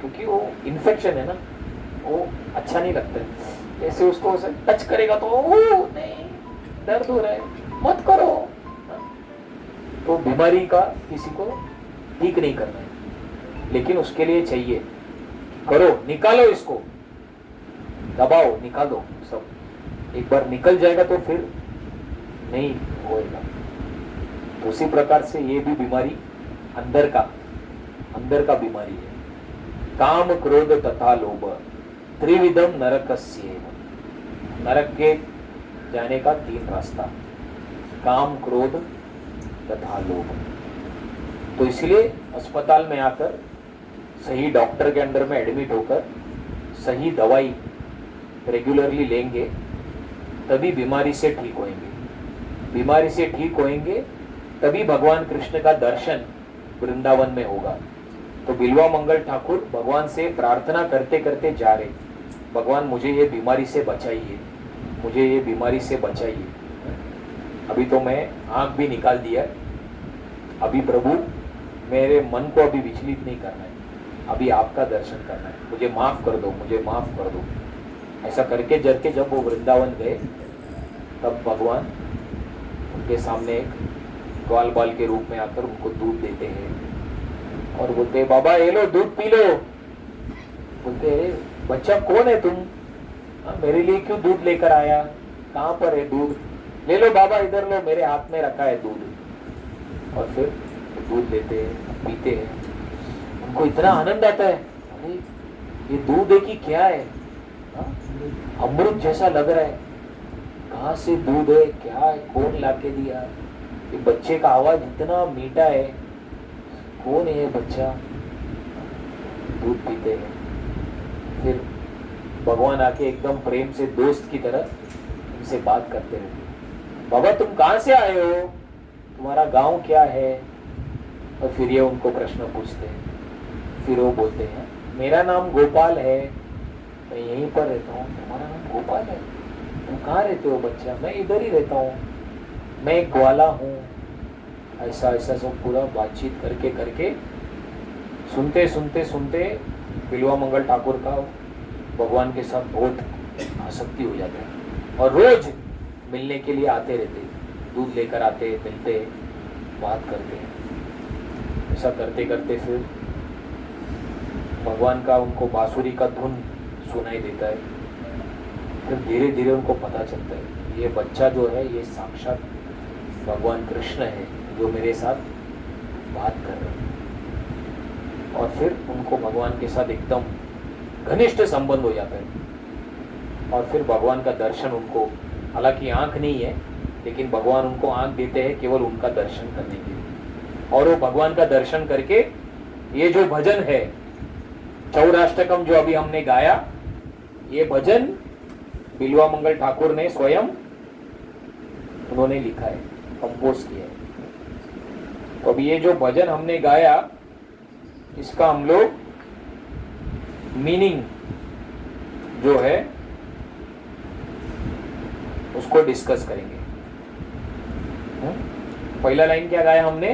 क्योंकि वो इन्फेक्शन है ना, वो अच्छा नहीं लगता है। जैसे उसको ऐसे टच करेगा तो नहीं, दर्द हो रहा है, मत करो। तो बीमारी का किसी को ठीक नहीं करना है, लेकिन उसके लिए चाहिए करो, निकालो इसको, दबाओ, निकालो सब। एक बार निकल जाएगा तो फिर नहीं होएगा। तो उसी प्रकार से ये भी बीमारी अंदर का बीमारी है। काम क्रोध तथा लोभ त्रिविधम नरकस्येव। नरक के जाने का 3 रास्ता, काम क्रोध तथा लोभ। तो इसलिए अस्पताल में आकर सही डॉक्टर के अंडर में एडमिट होकर सही दवाई रेगुलरली लेंगे, तभी बीमारी से ठीक होंगे। बीमारी से ठीक होंगे तभी भगवान कृष्ण का दर्शन वृंदावन में होगा। तो बिल्वा मंगल ठाकुर भगवान से प्रार्थना करते करते जा रहे, भगवान मुझे ये बीमारी से बचाइए, मुझे ये बीमारी से बचाइए। अभी तो मैं आंख भी निकाल दिया, अभी प्रभु मेरे मन को अभी विचलित नहीं करना है, अभी आपका दर्शन करना है, मुझे माफ कर दो, मुझे माफ कर दो। ऐसा करके जब वो वृंदावन गए, तब भगवान उनके सामने एक ग्वाल बाल के रूप में आकर उनको दूध देते हैं और बोलते हैं बाबा ये लो दूध पी लो। बोलते हैं बच्चा कौन है तुम, मेरे लिए क्यों दूध लेकर आया, कहाँ पर है दूध, ले लो बाबा इधर लो, मेरे हाथ में रखा है दूध। और फिर दूध लेते हैं, पीते हैं, उनको इतना आनंद आता है, अरे ये दूध है कि क्या है, अमृत जैसा लग रहा है, कहाँ से दूध है, क्या है, कौन लाके दिया, ये बच्चे का आवाज इतना मीठा है, कौन है ये बच्चा। दूध पीते हैं, फिर भगवान आके एकदम प्रेम से दोस्त की तरह उनसे बात करते रहते हैं। बाबा तुम कहाँ से आए हो, तुम्हारा गांव क्या है, और फिर ये उनको प्रश्न पूछते हैं। फिर वो बोलते हैं मेरा नाम गोपाल है, मैं यहीं पर रहता हूँ। तुम्हारा नाम गोपाल है? तुम कहाँ रहते हो बच्चा? मैं इधर ही रहता हूँ, मैं एक ग्वाला हूँ। ऐसा ऐसा सब पूरा बातचीत करके करके सुनते सुनते सुनते बिल्वा मंगल ठाकुर का भगवान के साथ बहुत आसक्ति हो जाता है और रोज मिलने के लिए आते रहते, दूध लेकर आते, मिलते, बात करते। ऐसा करते करते फिर भगवान का उनको बांसुरी का धुन सुनाई देता है। फिर धीरे धीरे उनको पता चलता है ये बच्चा जो है ये साक्षात भगवान कृष्ण है जो मेरे साथ बात कर रहे हैं। और फिर उनको भगवान के साथ एकदम घनिष्ठ संबंध हो जाता है। और फिर भगवान का दर्शन उनको, हालांकि आंख नहीं है लेकिन भगवान उनको आंख देते हैं केवल उनका दर्शन करने के लिए। और वो भगवान का दर्शन करके ये जो भजन है चौराष्टकम जो अभी हमने गाया, ये भजन बिल्वा मंगल ठाकुर ने स्वयं उन्होंने लिखा है, कंपोज किया है। तो अभी ये जो भजन हमने गाया इसका हम लोग मीनिंग जो है उसको डिस्कस करेंगे। पहला लाइन क्या गाया हमने?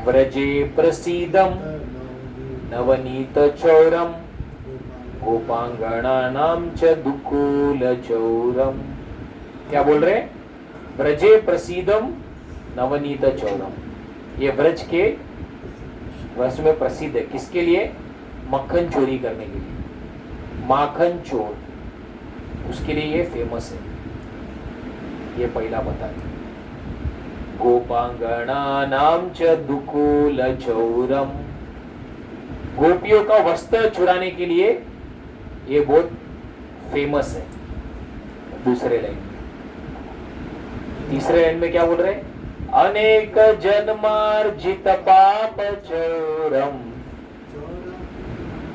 व्रजे प्रसीदम नवनीत चौरम गोपांगणानाम च दुकूल चौरम। क्या बोल रहे? व्रजे प्रसीदम नवनीत चौरम। ये व्रज के वर्ष में प्रसिद्ध है। किसके लिए? मक्खन चोरी करने के लिए, माखन चोर, उसके लिए ये फेमस है। ये पहला बता है। गोपांगणानाम च दुकूल चौरम, गोपियों का वस्त्र चुराने के लिए ये बहुत फेमस है। दूसरे लाइन में, तीसरे लाइन में क्या बोल रहे? अनेक जन्मार्जित पाप चौरम।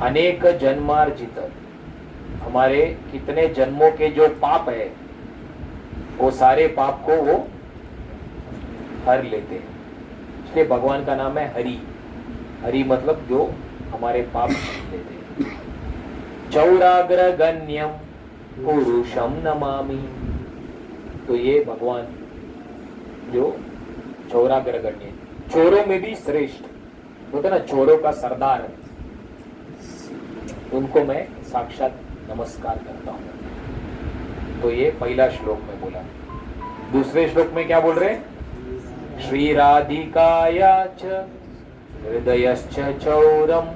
अनेक जन्मार्जित, हमारे कितने जन्मों के जो पाप है वो सारे पाप को वो हर लेते हैं। इसलिए भगवान का नाम है हरि। हरि मतलब जो हमारे पाप लेते हैं। चौराग्र गण्यम पुरुषम नमामि। तो ये भगवान जो चौराग्र गण्य, चोरों में भी श्रेष्ठ होता ना, चोरों का सरदार, उनको मैं साक्षात नमस्कार करता हूं। तो ये पहला श्लोक में बोला। दूसरे श्लोक में क्या बोल रहे? श्री राधिकाया च हृदयश्च चौरम।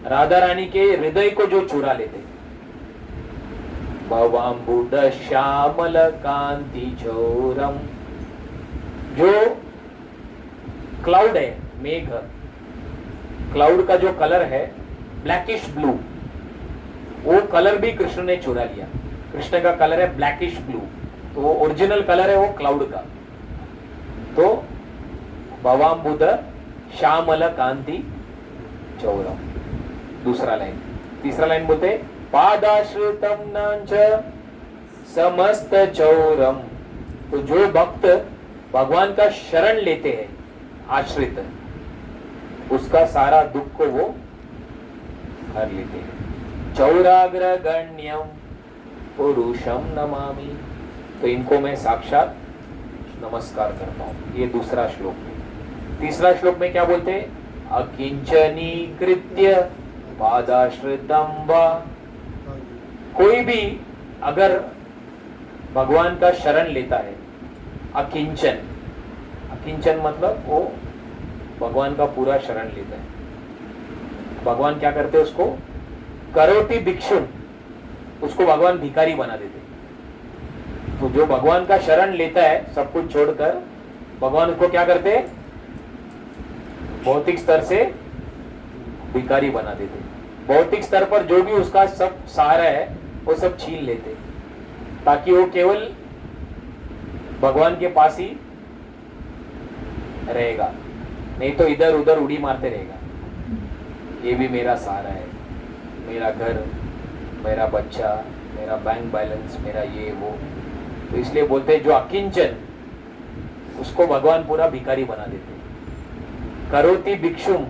राधा रानी के हृदय को जो चुरा लेते। भवाम्बुद श्यामल कांति चौरम। जो क्लाउड है, मेघ, क्लाउड का जो कलर है ब्लैकिश ब्लू, वो कलर भी कृष्ण ने चुरा लिया। कृष्ण का कलर है ब्लैकिश ब्लू, तो वो ओरिजिनल कलर है वो क्लाउड का। तो भवाम्बुद श्यामल कांति चौरम, दूसरा लाइन। तीसरा लाइन बोलते पादाश्रितम नांच समस्त चौरम। तो जो भक्त भगवान का शरण लेते हैं, आश्रित, उसका सारा दुख को वो हर लेते हैं। चौराग्र गण्यम पुरुषम नमामि। तो इनको मैं साक्षात नमस्कार करता हूं। ये दूसरा श्लोक में। तीसरा श्लोक में क्या बोलते हैं? अकिंचनी कृत्य पादाश्रितम वा। कोई भी अगर भगवान का शरण लेता है, अकिंचन, अकिंचन मतलब वो भगवान का पूरा शरण लेता है। भगवान क्या करते हैं? उसको करोति भिक्षुन, उसको भगवान भिखारी बना देते। तो जो भगवान का शरण लेता है सब कुछ छोड़कर, भगवान उसको क्या करते? भौतिक स्तर से भिखारी बना देते। भौतिक स्तर पर जो भी उसका सब सहारा है वो सब छीन लेते, ताकि वो केवल भगवान के पास ही रहेगा, नहीं तो इधर उधर उड़ी मारते रहेगा। ये भी मेरा सहारा है, मेरा घर, मेरा बच्चा, मेरा बैंक बैलेंस, मेरा ये वो। तो इसलिए बोलते हैं जो अकिंचन, उसको भगवान पूरा भिखारी बना देते। करोति भिक्षुम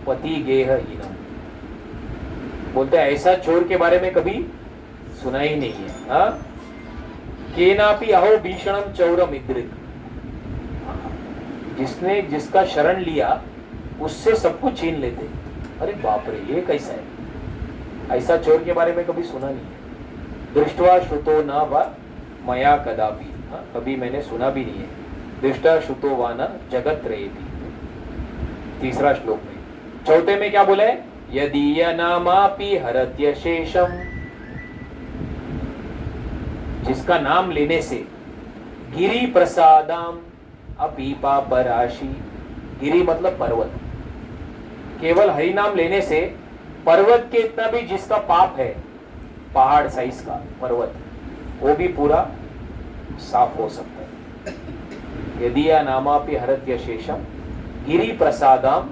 पति गेह हीनम। बोलते हैं ऐसा चोर के बारे में कभी सुना ही नहीं है। हाँ, केनापि अहो भीषणम चौरम इद्रिक। जिसने जिसका शरण लिया उससे सब कुछ छीन लेते। अरे बाप रे, ये कैसा है? ऐसा चोर के बारे में कभी सुना नहीं है। दृष्टवा श्रुतो न वा मया कदापि। हाँ, कभी मैंने सुना भी नहीं है। दृष्टा श्रुतो वा न जगत रहेती। तीसरा श्लोक में। चौथे में क्या बोला है? यदीय नामापि हरत्य शेषम। जिसका नाम लेने से गिरि प्रसादाम अपि पापराशि। गिरि मतलब पर्वत। केवल हरि नाम लेने से पर्वत के इतना भी जिसका पाप है, पहाड़ साइज का पर्वत, वो भी पूरा साफ हो सकता है। यदि या नामापि हरत्य शेषम गिरि प्रसादाम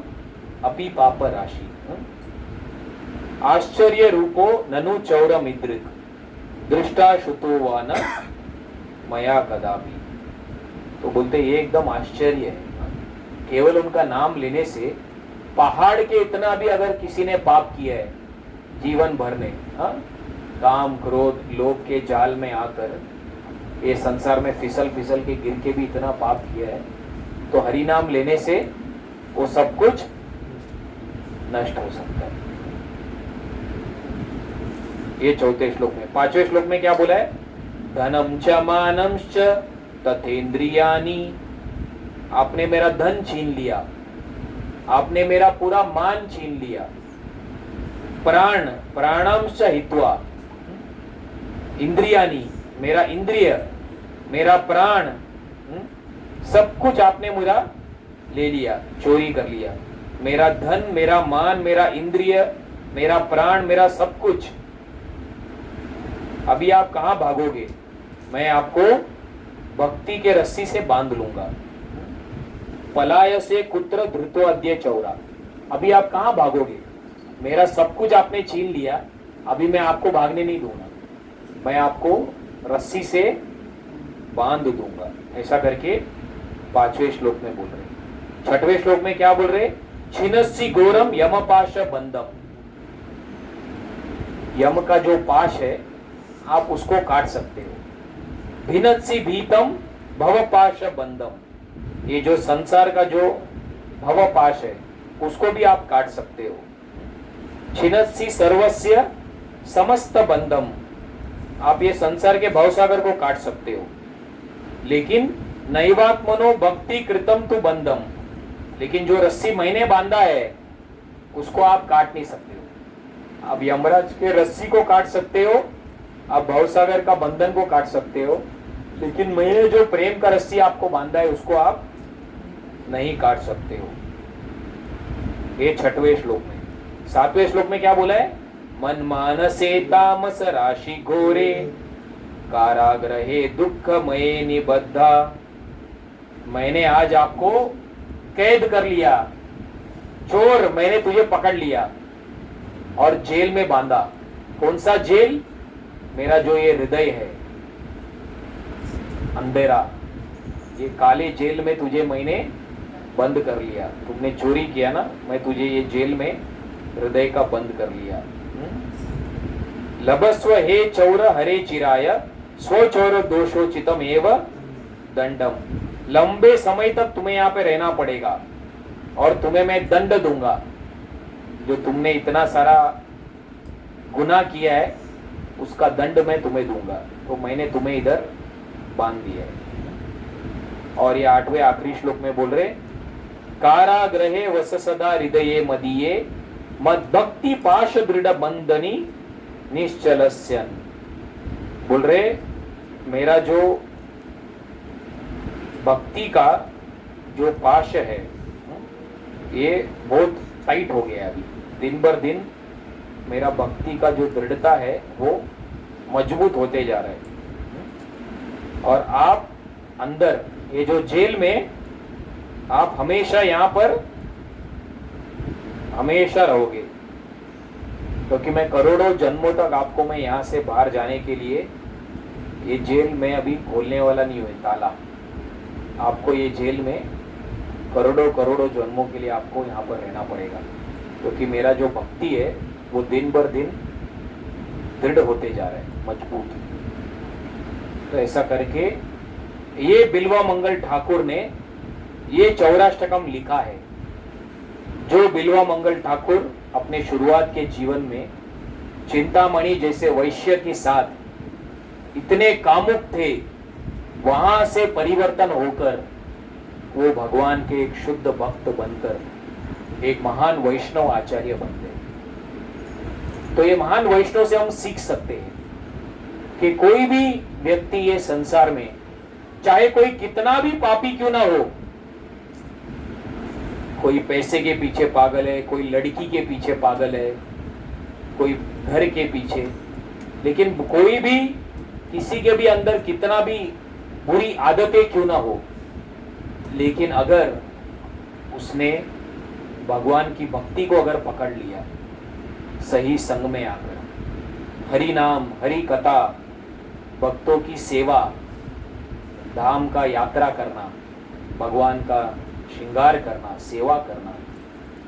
अपि पाप राशि। आश्चर्य रूपो ननु चौरम इद्रिक दृष्टा श्रुतो वा न मया कदापि। तो बोलते ये एकदम आश्चर्य है। केवल उनका नाम लेने से पहाड़ के इतना भी अगर किसी ने पाप किया है जीवन भर ने, हाँ, काम क्रोध लोभ के जाल में आकर ये संसार में फिसल फिसल के गिर के भी इतना पाप किया है, तो हरि नाम लेने से वो सब कुछ नष्ट हो सकता है। ये चौथे श्लोक में। पांचवें श्लोक में क्या बोला है? धनम च मानम च तथेन्द्रियानि। आपने मेरा धन छीन लिया, आपने मेरा पूरा मान छीन लिया। प्राण प्राणम च हित्वा। इंद्रियानि मेरा इंद्रिय, मेरा प्राण, सब कुछ आपने मेरा ले लिया, चोरी कर लिया। मेरा धन, मेरा मान, मेरा इंद्रिय, मेरा प्राण, मेरा सब कुछ। अभी आप कहां भागोगे? मैं आपको भक्ति के रस्सी से बांध लूंगा। पलाय से कुत्र धृतो अद्य चौरा। अभी आप कहां भागोगे? मेरा सब कुछ आपने छीन लिया, अभी मैं आपको भागने नहीं दूंगा, मैं आपको रस्सी से बांध दूंगा। ऐसा करके पांचवें श्लोक में बोल रहे। छठवें श्लोक में क्या बोल रहे? छिन्नस्सी घोरम यमपाश बंधम। यम का जो पाश है आप उसको काट सकते हो। भिन्नस्सी भीतम भवपाश बंधम। ये जो संसार का जो भवपाश है उसको भी आप काट सकते हो। छिन्नस्सी सर्वस्य समस्त बंधम। आप ये संसार के भवसागर को काट सकते हो। लेकिन नैवात्मनो भक्ति कृतम तु बंधम। लेकिन जो रस्सी मैंने बांधा है उसको आप काट नहीं सकते हो। आप यमराज के रस्सी को काट सकते हो, आप भवसागर का बंधन को काट सकते हो, लेकिन मैंने जो प्रेम का रस्सी आपको बांधा है उसको आप नहीं काट सकते हो। ये छठवें श्लोक में। सातवें श्लोक में क्या बोला है? मन मानसे तामस राशि घोरे कारागृहे दुःखमये निबद्धा। मैंने आज आपको कैद कर लिया, चोर मैंने तुझे पकड़ लिया और जेल में बांधा। कौन सा जेल? मेरा जो ये हृदय है अंधेरा, ये काले जेल में तुझे मैंने बंद कर लिया। तुमने चोरी किया ना, मैं तुझे ये जेल में हृदय का बंद कर लिया। लभस्व हे चौर हरे चिराय स्वचौर दोषोचितम एव दंडम। लंबे समय तक तुम्हें यहाँ पे रहना पड़ेगा और तुम्हें मैं दंड दूंगा। जो तुमने इतना सारा गुनाह किया है उसका दंड मैं तुम्हें दूंगा। तो मैंने तुम्हें इधर बांध दिया है। और ये आठवें आखिरी श्लोक में बोल रहे, कारागृहे वस सदा हृदये मदीये मद भक्ति पाश दृढ़ बंधनी निश्चलस्यन। बोल रहे मेरा जो भक्ति का जो पाश है ये बहुत टाइट हो गया। अभी दिन भर दिन मेरा भक्ति का जो दृढ़ता है वो मजबूत होते जा रहा है। और आप अंदर ये जो जेल में आप हमेशा यहाँ पर हमेशा रहोगे, क्योंकि मैं करोड़ों जन्मों तक आपको मैं यहाँ से बाहर जाने के लिए ये जेल में अभी खोलने वाला नहीं हुआ ताला। आपको ये जेल में करोड़ों करोड़ों जन्मों के लिए आपको यहाँ पर रहना पड़ेगा, क्योंकि मेरा जो भक्ति है वो दिन बर दिन दृढ़ होते जा रहा है, मजबूत। तो ऐसा करके ये बिल्वा मंगल ठाकुर ने ये चौराष्टकम लिखा है। जो बिल्वा मंगल ठाकुर अपने शुरुआत के जीवन में चिंतामणि जैसे वैश्य के साथ इतने कामुक थे, वहां से परिवर्तन होकर वो भगवान के एक शुद्ध भक्त बनकर एक महान वैष्णव आचार्य बन गए। तो ये महान वैष्णव से हम सीख सकते हैं कि कोई भी व्यक्ति ये संसार में, चाहे कोई कितना भी पापी क्यों ना हो, कोई पैसे के पीछे पागल है, कोई लड़की के पीछे पागल है, कोई घर के पीछे, लेकिन कोई भी किसी के भी अंदर कितना भी बुरी आदतें क्यों ना हो, लेकिन अगर उसने भगवान की भक्ति को अगर पकड़ लिया, सही संग में आकर हरि नाम, हरि कथा, भक्तों की सेवा, धाम का यात्रा करना, भगवान का श्रृंगार करना, सेवा करना,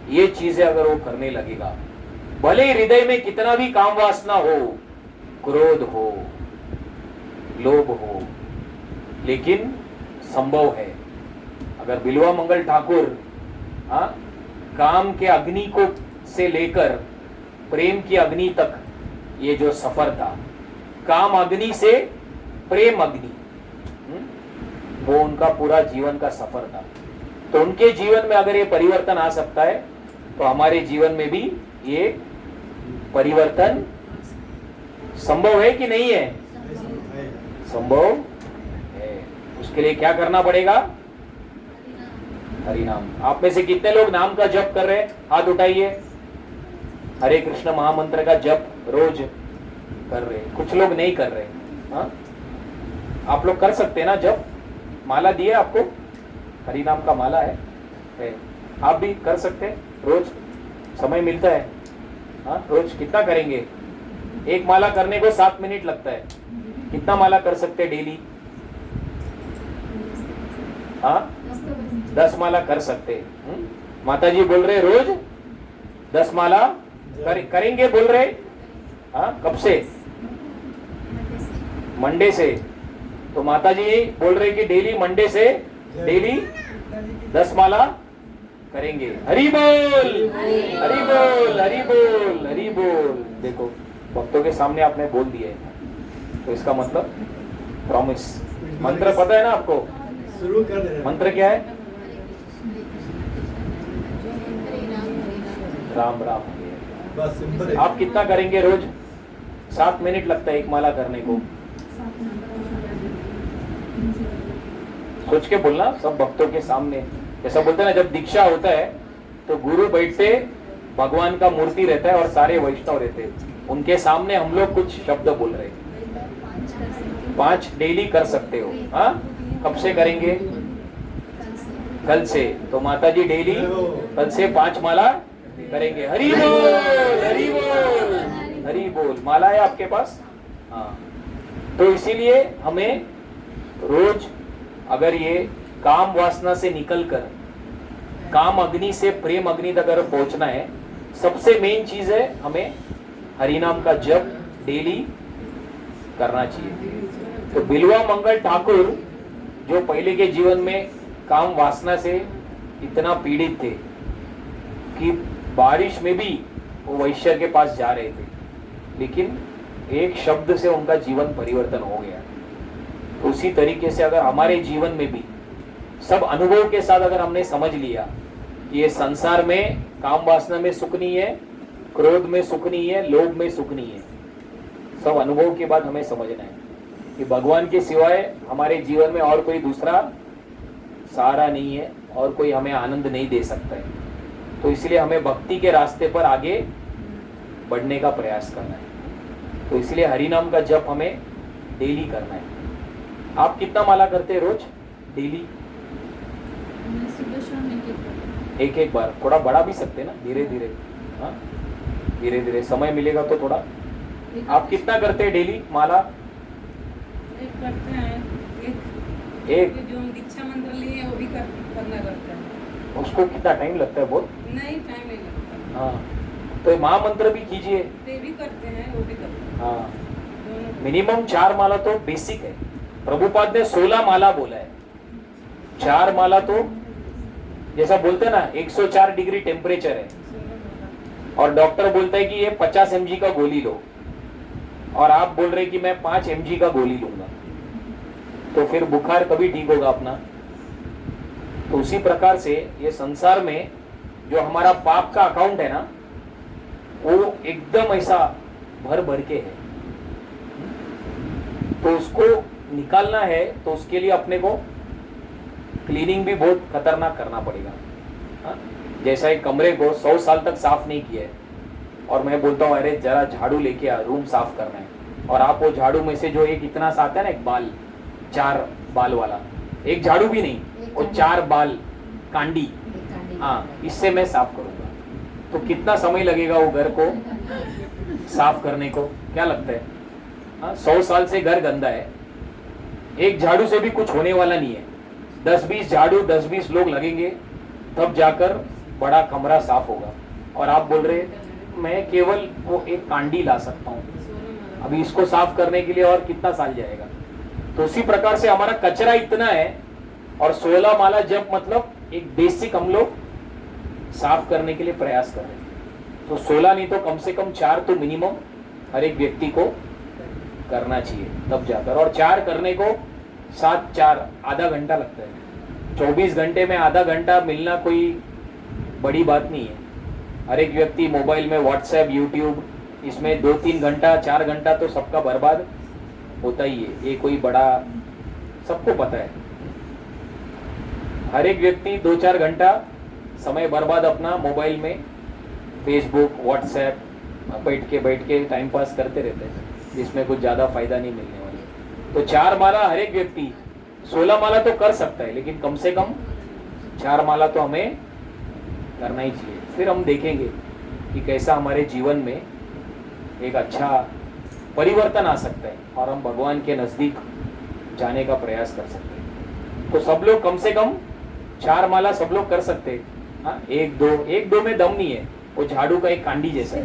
ये चीजें अगर वो करने लगेगा, भले हृदय में कितना भी काम वासना हो, क्रोध हो, लोभ हो, लेकिन संभव है। अगर बिल्वा मंगल ठाकुर काम के अग्नि को से लेकर प्रेम की अग्नि तक, ये जो सफर था, काम अग्नि से प्रेम अग्नि, वो उनका पूरा जीवन का सफर था। तो उनके जीवन में अगर ये परिवर्तन आ सकता है, तो हमारे जीवन में भी ये परिवर्तन संभव है कि नहीं है? संभव है। उसके लिए क्या करना पड़ेगा? हरि नाम। आप में से कितने लोग नाम का जप कर रहे हैं? हाथ उठाइए। हरे कृष्ण महामंत्र का जप रोज कर रहे हैं। कुछ लोग नहीं कर रहे। हाँ, आप लोग कर सकते हैं ना जप? माला दिए आपको, हरि नाम का माला है, आप भी कर सकते हैं। रोज समय मिलता है। हाँ, रोज कितना करेंगे? एक माला करने को 7 मिनट लगता है। कितना माला कर सकते हैं डेली? हाँ, 10 माला कर सकते हैं। माता जी बोल रहे रोज 10 माला करेंगे बोल रहे। हाँ, कब से? मंडे से। तो माता जी बोल रहे कि डेली मंडे से डेली 10 माला करेंगे। हरि बोल, हरि बोल, हरि बोल, हरि बोल। देखो, भक्तों के सामने आपने बोल दिया है, तो इसका मतलब प्रॉमिस। मंत्र पता है ना आपको? शुरू कर दे। मंत्र क्या है? राम राम। बस सिंपल है। आप कितना करेंगे रोज? 7 मिनट लगता है एक माला करने को। सोच के बोलना सब भक्तों के सामने। जैसा बोलते हैं ना, जब दीक्षा होता है तो गुरु बैठते, भगवान का मूर्ति रहता है और सारे वैष्णव रहते हैं, उनके सामने हम लोग कुछ शब्द बोल रहे हैं। 5 डेली कर सकते हो। हाँ, कब से करेंगे? कल से। तो माता जी डेली कल से 5 माला करेंगे। हरि बोल, हरि बोल, हरि बोल। माला है आपके पास? हाँ। तो इसीलिए हमें रोज अगर ये काम वासना से निकलकर काम अग्नि से प्रेम अग्नि तक अगर पहुंचना है, सबसे मेन चीज है हमें हरिनाम का जप डेली करना चाहिए। तो बिल्वा मंगल ठाकुर जो पहले के जीवन में काम वासना से इतना पीड़ित थे कि बारिश में भी वो वैश्य के पास जा रहे थे, लेकिन एक शब्द से उनका जीवन परिवर्तन हो गया। तो उसी तरीके से अगर हमारे जीवन में भी सब अनुभव के साथ अगर हमने समझ लिया कि ये संसार में काम वासना में सुख नहीं है, क्रोध में सुख नहीं है, लोभ में सुख नहीं है, सब अनुभव के बाद हमें समझना है कि भगवान के सिवाय हमारे जीवन में और कोई दूसरा सहारा नहीं है और कोई हमें आनंद नहीं दे सकता है। तो इसलिए हमें भक्ति के रास्ते पर आगे बढ़ने का प्रयास करना है। तो इसलिए हरिनाम का जप हमें डेली करना है। आप कितना माला करते हैं रोज डेली? सुबह शाम एक एक बार। थोड़ा बढ़ा भी सकते ना, धीरे धीरे। हाँ, धीरे धीरे समय मिलेगा तो थोड़ा। आप कितना करते हैं डेली माला? एक करते हैं, एक एक जो दीक्षा मंत्र लिए वो भी करना करता है। उसको कितना टाइम लगता है बहुत? नहीं टाइम नहीं लगता। हाँ, तो ये महामंत्र भी कीजिए। ये भी करते हैं, वो भी करते हैं। हाँ, दोनों मिनिमम 4 माला तो बेसिक है। प्रभुपाद ने 16 माला बोला है। 4 माला तो जैसा बोलते हैं ना 104 डिग्री टेम्परेचर है, और डॉक्टर बोलता है कि ये 50 mg का गोली लो, और आप बोल रहे कि मैं 5 mg का गोली लूंगा, तो फिर बुखार कभी ठीक होगा अपना? तो उसी प्रकार से ये संसार में जो हमारा पाप का अकाउंट है ना, वो एकदम ऐसा भर भर के है। तो उसको निकालना है, तो उसके लिए अपने को क्लीनिंग भी बहुत खतरनाक करना पड़ेगा। हाँ? जैसा एक कमरे को 100 साल तक साफ नहीं किया है, और मैं बोलता हूँ अरे जरा झाड़ू लेके आ, रूम साफ करना है, और आप वो झाड़ू में से जो एक इतना सा आता है ना, एक बाल, 4 बाल वाला, एक झाड़ू भी नहीं, वो 4 बाल कांडी, हाँ, इससे मैं साफ करूंगा, तो कितना समय लगेगा वो घर को साफ करने को? क्या लगता है? हाँ, 100 साल से घर गंदा है, एक झाड़ू से भी कुछ होने वाला नहीं है। 10-20 झाड़ू, 10-20 लोग लगेंगे, तब जाकर बड़ा कमरा साफ होगा। और आप बोल रहे मैं केवल वो एक कांडी ला सकता हूँ, अभी इसको साफ करने के लिए और कितना साल जाएगा? तो उसी प्रकार से हमारा कचरा इतना है, और 16 माला जप मतलब एक बेसिक हम लोग साफ करने के लिए प्रयास कर रहे हैं। तो 16 नहीं तो कम से कम 4 तो मिनिमम हर एक व्यक्ति को करना चाहिए, तब जाकर। और 4 करने को 7-4 आधा घंटा लगता है। 24 घंटे में आधा घंटा मिलना कोई बड़ी बात नहीं है। हर एक व्यक्ति मोबाइल में व्हाट्सएप, यूट्यूब, इसमें 2-3 घंटा 4 घंटा तो सबका बर्बाद होता ही है। ये कोई बड़ा, सबको पता है। हर एक व्यक्ति 2-4 घंटा समय बर्बाद अपना मोबाइल में, फेसबुक, व्हाट्सएप बैठ के टाइम पास करते रहते हैं, जिसमें कुछ ज़्यादा फायदा नहीं मिलने वाला। तो 4 माला हर एक व्यक्ति, 16 माला तो कर सकता है, लेकिन कम से कम 4 माला तो हमें करना ही चाहिए। फिर हम देखेंगे कि कैसा हमारे जीवन में एक अच्छा परिवर्तन आ सकता है, और हम भगवान के नज़दीक जाने का प्रयास कर सकते हैं। तो सब लोग कम से कम 4 माला सब लोग कर सकते हैं। हाँ, 1-2 में दम नहीं है, वो झाड़ू का एक कांडी जैसा है,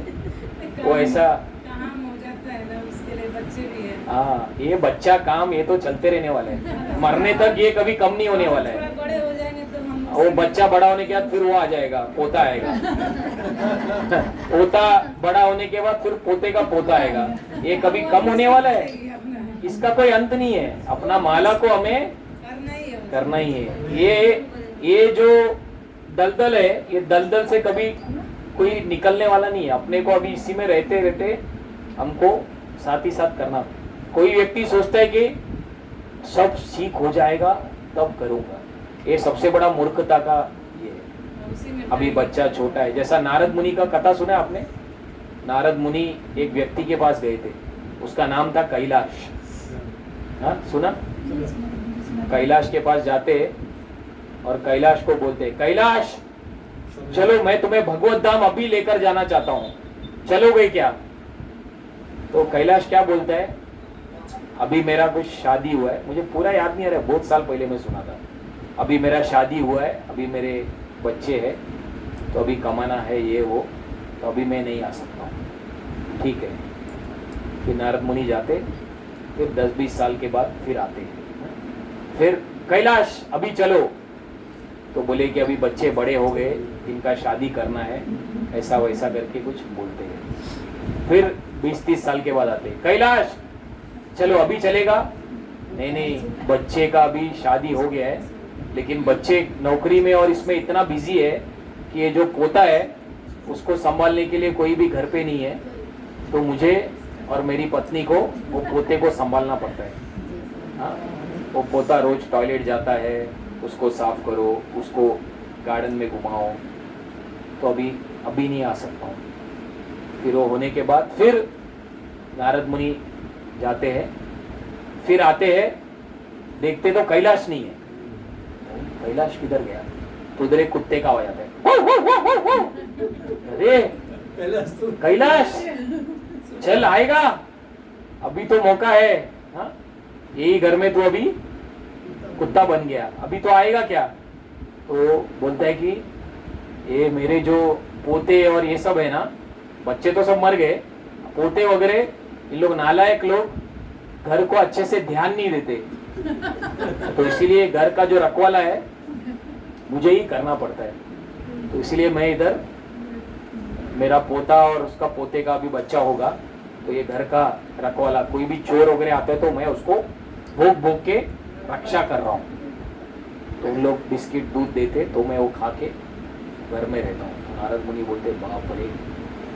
वो ऐसा काम हो जाता है ना, उसके लिए बच्चे भी हैं। हाँ, ये बच्चा काम ये तो चलते रहने वाला है, मरने तक ये कभी कम नहीं होने वाला थोड़ा है। बड़े हो जाएंगे तो हम वो बच्चा बड़ा होने के बाद फिर वो आ जाएगा, पोता आएगा। पोता बड़ा होने के बाद फिर पोते का पोता आएगा। ये कभी कम होने वाला है, इसका कोई अंत नहीं है। अपना माला को हमें करना ही है। ये जो दलदल है, ये दलदल से कभी कोई निकलने वाला नहीं है। अपने को अभी इसी में रहते रहते हमको साथ ही साथ करना। कोई व्यक्ति सोचता है कि सब ठीक हो जाएगा तब करूंगा, ये सबसे बड़ा मूर्खता का ये है। अभी बच्चा छोटा है। जैसा नारद मुनि का कथा सुना आपने? नारद मुनि एक व्यक्ति के पास गए थे, उसका नाम था कैलाश। हाँ, सुना? कैलाश के पास जाते और कैलाश को बोलते, कैलाश चलो मैं तुम्हें भगवत धाम अभी लेकर जाना चाहता हूँ, चलोगे क्या? तो कैलाश क्या बोलता है, अभी मेरा कुछ शादी हुआ है, मुझे पूरा याद नहीं आ रहा, बहुत साल पहले मैं सुना था, अभी मेरा शादी हुआ है, अभी मेरे बच्चे हैं, तो अभी कमाना है ये वो, तो अभी मैं नहीं आ सकता हूँ। ठीक है। फिर नारद मुनि जाते, फिर 10-20 साल के बाद फिर आते हैं, फिर कैलाश अभी चलो, तो बोले कि अभी बच्चे बड़े हो गए, इनका शादी करना है, ऐसा वैसा करके कुछ बोलते हैं। फिर 20-30 साल के बाद आते हैं, कैलाश चलो अभी चलेगा? नहीं, बच्चे का अभी शादी हो गया है, लेकिन बच्चे नौकरी में और इसमें इतना बिजी है कि ये जो पोता है उसको संभालने के लिए कोई भी घर पे नहीं है, तो मुझे और मेरी पत्नी को वो पोते को संभालना पड़ता है। हाँ, वो पोता रोज टॉयलेट जाता है, उसको साफ करो, उसको गार्डन में घुमाओ, तो अभी नहीं आ सकता हूँ। फिर वो होने के बाद फिर नारद मुनि जाते हैं, फिर आते हैं, देखते तो कैलाश नहीं है। कैलाश किधर गया? तो उधर एक कुत्ते का आवाज आता है, अरे कैलाश चल आएगा, अभी तो मौका है। हाँ, यही घर में तो अभी कुत्ता बन गया, अभी तो आएगा क्या? तो बोलता है कि ये मेरे जो पोते और ये सब है ना, बच्चे तो सब मर गए, पोते वगैरह इन लोग नालायक लोग घर को अच्छे से ध्यान नहीं देते, तो इसीलिए घर का जो रखवाला है मुझे ही करना पड़ता है। तो इसीलिए मैं इधर, मेरा पोता और उसका पोते का भी बच्चा होगा, तो ये घर का रखवाला, कोई भी चोर वगैरह आता है तो मैं उसको भोग भोग के रक्षा कर रहा हूँ। तो उन लोग बिस्किट दूध देते तो मैं वो खा के घर में रहता हूँ। तो नारद मुनि बोलते बाप रे,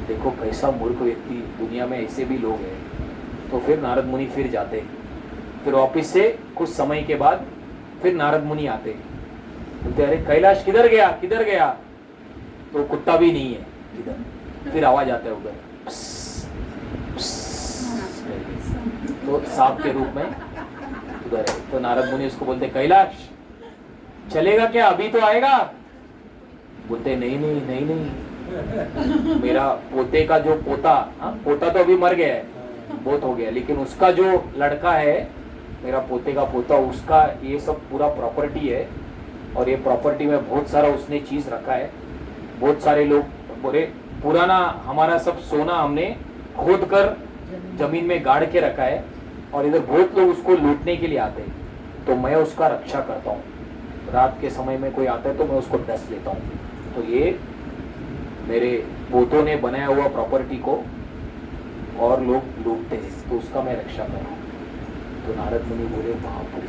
देखो कैसा मूर्ख व्यक्ति, दुनिया में ऐसे भी लोग हैं। तो फिर नारद मुनि फिर जाते, फिर ऑफिस से कुछ समय के बाद फिर नारद मुनि आते, बोलते अरे कैलाश किधर गया किधर गया, तो कुत्ता भी नहीं है इधर, फिर आवाज आता है उधर, तो सांप के रूप में उधर है। तो नारद मुनि उसको बोलते कैलाश चलेगा क्या, अभी तो आएगा। बोलते नहीं नहीं नहीं नहीं, मेरा पोते का जो पोता, पोता तो अभी मर गया है, बहुत हो गया, लेकिन उसका जो लड़का है, मेरा पोते का पोता, उसका ये सब पूरा प्रॉपर्टी है, और ये प्रॉपर्टी में बहुत सारा उसने चीज रखा है। बहुत सारे लोग बोले पुराना हमारा सब सोना हमने खोद कर जमीन में गाड़ के रखा है, और इधर बहुत लोग उसको लूटने के लिए आते हैं, तो मैं उसका रक्षा करता हूँ। रात के समय में कोई आता है तो मैं उसको डस लेता हूँ। तो ये मेरे पोतों ने बनाया हुआ प्रॉपर्टी को और लोग लूटते हैं, तो उसका मैं रक्षा कर रहा हूँ। तो नारद मुनि बोले बाप रे।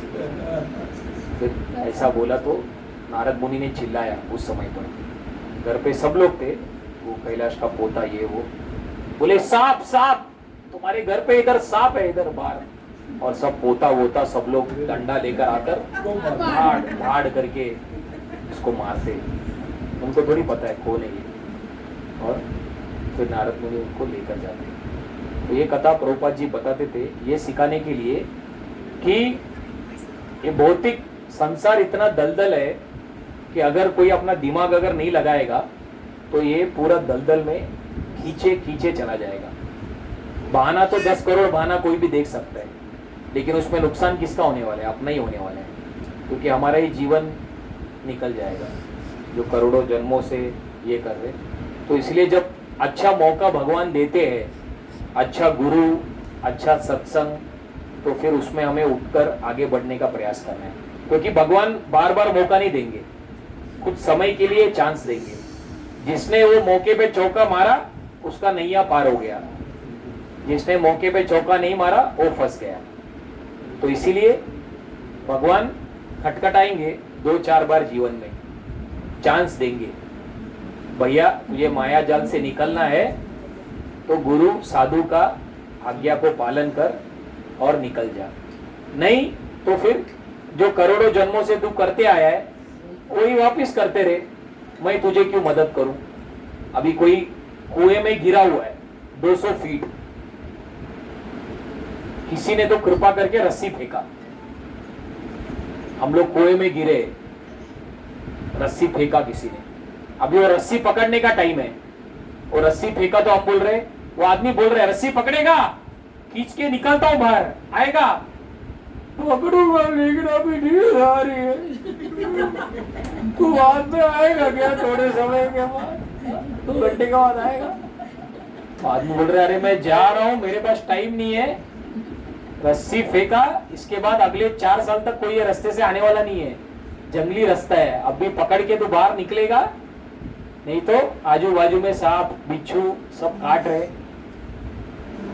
फिर ऐसा बोला तो नारद मुनि ने चिल्लाया उस समय पर, घर पे सब लोग थे, वो कैलाश का पोता ये वो, बोले सांप सांप, तुम्हारे घर पे इधर सांप है इधर बाहर, और सब पोता वोता सब लोग डंडा लेकर आकर भाड़ भाड़ करके उसको मारते। उनको थोड़ी पता है कौन है ये, और फिर नारद मुनि उनको लेकर जाते। तो ये कथा प्रभुपाद जी बताते थे ये सिखाने के लिए कि ये भौतिक संसार इतना दलदल है कि अगर कोई अपना दिमाग अगर नहीं लगाएगा तो ये पूरा दलदल में खींचे खींचे चला जाएगा। बहाना तो 10 करोड़ बहाना कोई भी देख सकता है, लेकिन उसमें नुकसान किसका होने वाला है, अपना ही होने वाला है, क्योंकि हमारा ही जीवन निकल जाएगा जो करोड़ों जन्मों से ये कर रहे। तो इसलिए जब अच्छा मौका भगवान देते हैं, अच्छा गुरु, अच्छा सत्संग, तो फिर उसमें हमें उठकर आगे बढ़ने का प्रयास करना है, क्योंकि भगवान बार बार मौका नहीं देंगे, कुछ समय के लिए चांस देंगे। जिसने वो मौके पे चौका मारा उसका नैया पार हो गया, जिसने मौके पे चौका नहीं मारा वो फंस गया। तो इसीलिए भगवान खटखटाएंगे 2-4 बार जीवन में, चांस देंगे, भैया तुझे माया जाल से निकलना है तो गुरु साधु का आज्ञा को पालन कर और निकल जा, नहीं तो फिर जो करोड़ों जन्मों से तू करते आया है वही वापिस करते रहे, मैं तुझे क्यों मदद करूं। अभी कोई कुएं में गिरा हुआ है 200 फीट, किसी ने तो कृपा करके रस्सी फेंका, हम लोग कुएं में गिरे, रस्सी फेंका किसी ने, अभी वो रस्सी पकड़ने का टाइम है, वो रस्सी फेंका तो हम बोल रहे, वो आदमी बोल रहे रस्सी पकड़ेगा, खींच के निकलता हूं बाहर, आएगा पकड़ूंगा लेकिन अभी नहीं आ रही है, तू बाद में आएगा क्या, थोड़े समय के बाद, 2 घंटे के बाद आएगा। आदमी बोल रहे अरे मैं जा रहा हूं, मेरे पास टाइम नहीं है, रस्सी फेंका, इसके बाद अगले 4 साल तक कोई ये रास्ते से आने वाला नहीं है, जंगली रास्ता है, अभी पकड़ के तो बाहर निकलेगा, नहीं तो आजू बाजू में सांप बिच्छू सब काट रहे।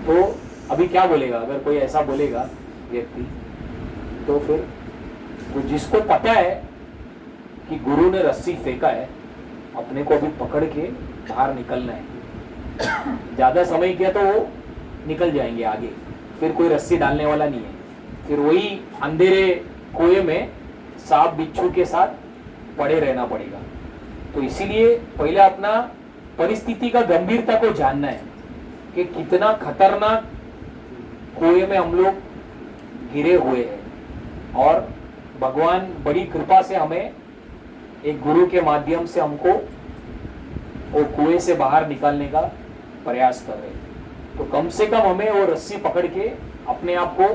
तो अभी क्या बोलेगा, अगर कोई ऐसा बोलेगा व्यक्ति, तो फिर तो जिसको पता है कि गुरु ने रस्सी फेंका है, अपने को अभी पकड़ के बाहर निकलना है, ज्यादा समय किया तो वो निकल जाएंगे आगे, फिर कोई रस्सी डालने वाला नहीं है, फिर वही अंधेरे कुएं में सांप बिच्छू के साथ पड़े रहना पड़ेगा। तो इसीलिए पहले अपना परिस्थिति का गंभीरता को जानना है कि कितना खतरनाक कुएं में हम लोग गिरे हुए हैं, और भगवान बड़ी कृपा से हमें एक गुरु के माध्यम से हमको वो कुएं से बाहर निकालने का प्रयास कर रहे हैं। तो कम से कम हमें वो रस्सी पकड़ के अपने आप को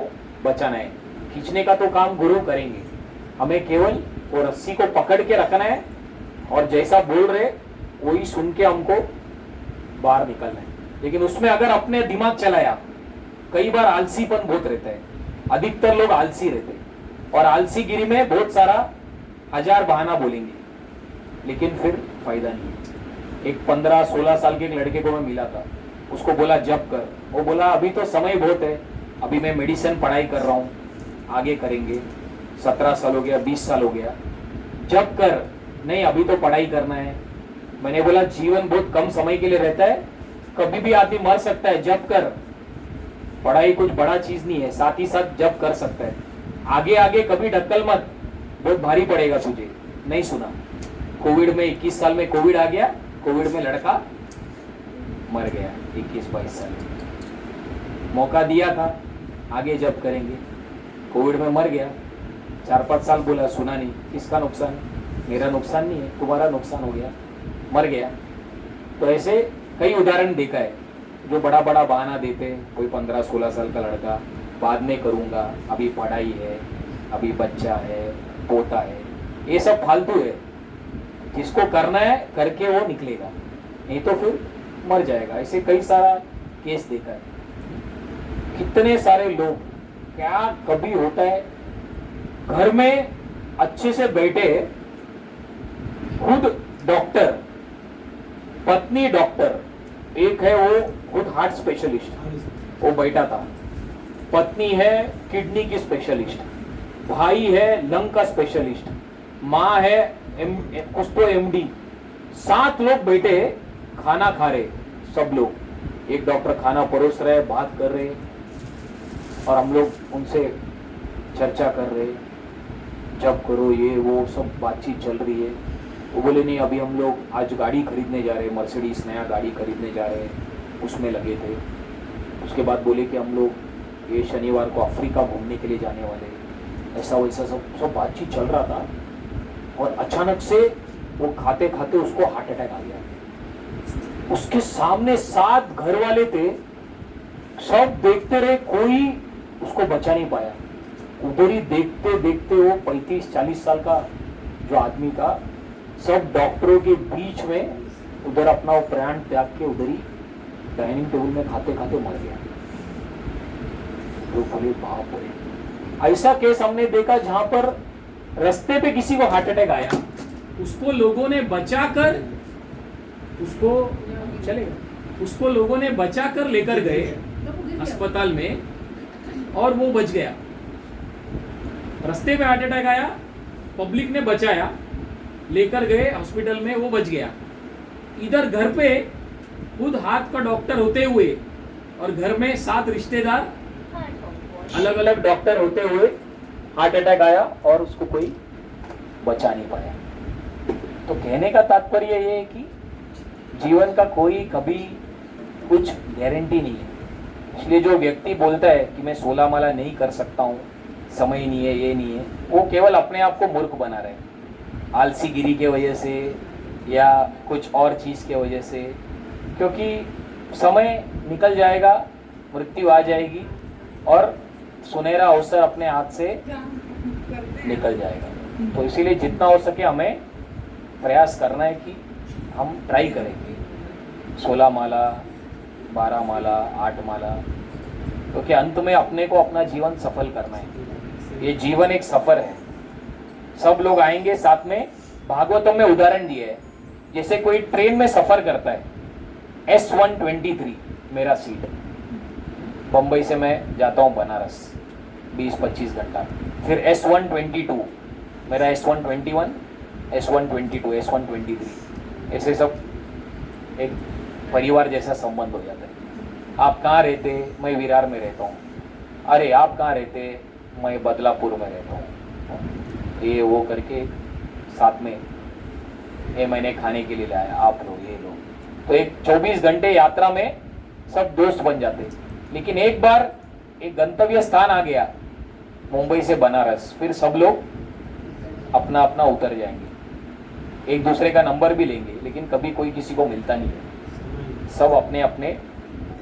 बचाना है, खींचने का तो काम गुरु करेंगे, हमें केवल वो रस्सी को पकड़ के रखना है और जैसा बोल रहे वही सुन के हमको बाहर निकलना है। लेकिन उसमें अगर अपने दिमाग चलाया, कई बार आलसीपन बहुत रहता है, अधिकतर लोग आलसी रहते हैं और आलसीगिरी में बहुत सारा हजार बहाना बोलेंगे, लेकिन फिर फायदा नहीं है। एक 15-16 साल के एक लड़के को मैं मिला था, उसको बोला जब कर, वो बोला अभी तो समय बहुत है, अभी मैं मेडिसिन पढ़ाई कर रहा हूँ, आगे करेंगे, 17 साल हो गया, 20 साल हो गया, जब कर, नहीं अभी तो पढ़ाई करना है। मैंने बोला जीवन बहुत कम समय के लिए रहता है, कभी भी आदमी मर सकता है, जब कर, पढ़ाई कुछ बड़ा चीज नहीं है, साथ ही साथ जब कर सकता है, आगे आगे कभी ढक्कल मत, बहुत भारी पड़ेगा तुझे। नहीं सुना, कोविड में 21 साल में कोविड आ गया, कोविड में लड़का मर गया 21-22 साल में। मौका दिया था, आगे जब करेंगे, कोविड में मर गया, 4-5 साल बोला, सुना नहीं, किसका नुकसान? मेरा नुकसान नहीं है, तुम्हारा नुकसान हो गया, मर गया। तो ऐसे कई उदाहरण देखा है जो बड़ा बड़ा बहाना देते हैं। कोई 15-16 साल का लड़का, बाद में करूंगा, अभी पढ़ाई है, अभी बच्चा है, पोता है, ये सब फालतू है। जिसको करना है करके वो निकलेगा, नहीं तो फिर मर जाएगा। ऐसे कई सारा केस देखा है। कितने सारे लोग, क्या कभी होता है घर में अच्छे से बैठे, खुद डॉक्टर, पत्नी डॉक्टर, एक है वो खुद हार्ट स्पेशलिस्ट, वो बैठा था, पत्नी है किडनी की स्पेशलिस्ट, भाई है लंग का स्पेशलिस्ट, माँ है कुछ तो एमडी, 7 लोग बैठे खाना खा रहे, सब लोग, एक डॉक्टर खाना परोस रहे, बात कर रहे, और हम लोग उनसे चर्चा कर रहे, जब करो ये वो सब बातचीत चल रही है। वो बोले नहीं अभी हम लोग आज गाड़ी खरीदने जा रहे हैं, मर्सिडीज नया गाड़ी खरीदने जा रहे हैं, उसमें लगे थे। उसके बाद बोले कि हम लोग ये शनिवार को अफ्रीका घूमने के लिए जाने वाले हैं। ऐसा वैसा सब बातचीत चल रहा था, और अचानक से वो खाते खाते उसको हार्ट अटैक आ गया। उसके सामने 7 घर वाले थे, सब देखते रहे, कोई उसको बचा नहीं पाया। उधर ही देखते देखते वो 35-40 साल का जो आदमी था, सब डॉक्टरों के बीच में उधर अपना वो प्राण त्याग के उधर ही डाइनिंग टेबल में खाते खाते मर गया। तो बोले बाप रे, ऐसा केस हमने देखा जहां पर रास्ते पे किसी को हार्ट अटैक आया, उसको लोगों ने बचाकर, उसको चलेगा, उसको लोगों ने बचाकर लेकर गए अस्पताल में और वो बच गया। रास्ते पे हार्ट अटैक आया, पब्लिक ने बचाया, लेकर गए हॉस्पिटल में, वो बच गया। इधर घर पे खुद हाथ का डॉक्टर होते हुए और घर में 7 रिश्तेदार अलग अलग डॉक्टर होते हुए हार्ट अटैक आया और उसको कोई बचा नहीं पाया। तो कहने का तात्पर्य ये है कि जीवन का कोई कभी कुछ गारंटी नहीं है। इसलिए जो व्यक्ति बोलता है कि मैं 16 माला नहीं कर सकता हूँ, समय नहीं है, ये नहीं है, वो केवल अपने आप को मूर्ख बना रहे हैं, आलसीगिरी के वजह से या कुछ और चीज़ के वजह से। क्योंकि समय निकल जाएगा, मृत्यु आ जाएगी और सुनहरा अवसर अपने हाथ से निकल जाएगा। तो इसीलिए जितना हो सके हमें प्रयास करना है कि हम ट्राई करेंगे 16 माला, 12 माला, 8 माला, क्योंकि अंत में अपने को अपना जीवन सफल करना है। ये जीवन एक सफर है, सब लोग आएंगे साथ में। भागवतम में उदाहरण दिए है, जैसे कोई ट्रेन में सफर करता है, S123 मेरा सीट, बंबई से मैं जाता हूँ बनारस 20-25 घंटा, फिर S122 मेरा, S121, S122, S123, ऐसे सब एक परिवार जैसा संबंध हो जाता है। आप कहाँ रहते? मैं विरार में रहता हूँ। अरे आप कहाँ रहते? मैं बदलापुर में रहता हूँ। ये वो करके साथ में ये मैंने खाने के लिए लाया, आप लोग ये लोग, तो एक 24 घंटे यात्रा में सब दोस्त बन जाते। लेकिन एक बार एक गंतव्य स्थान आ गया, मुंबई से बनारस, फिर सब लोग अपना अपना उतर जाएंगे, एक दूसरे का नंबर भी लेंगे, लेकिन कभी कोई किसी को मिलता नहीं है, सब अपने अपने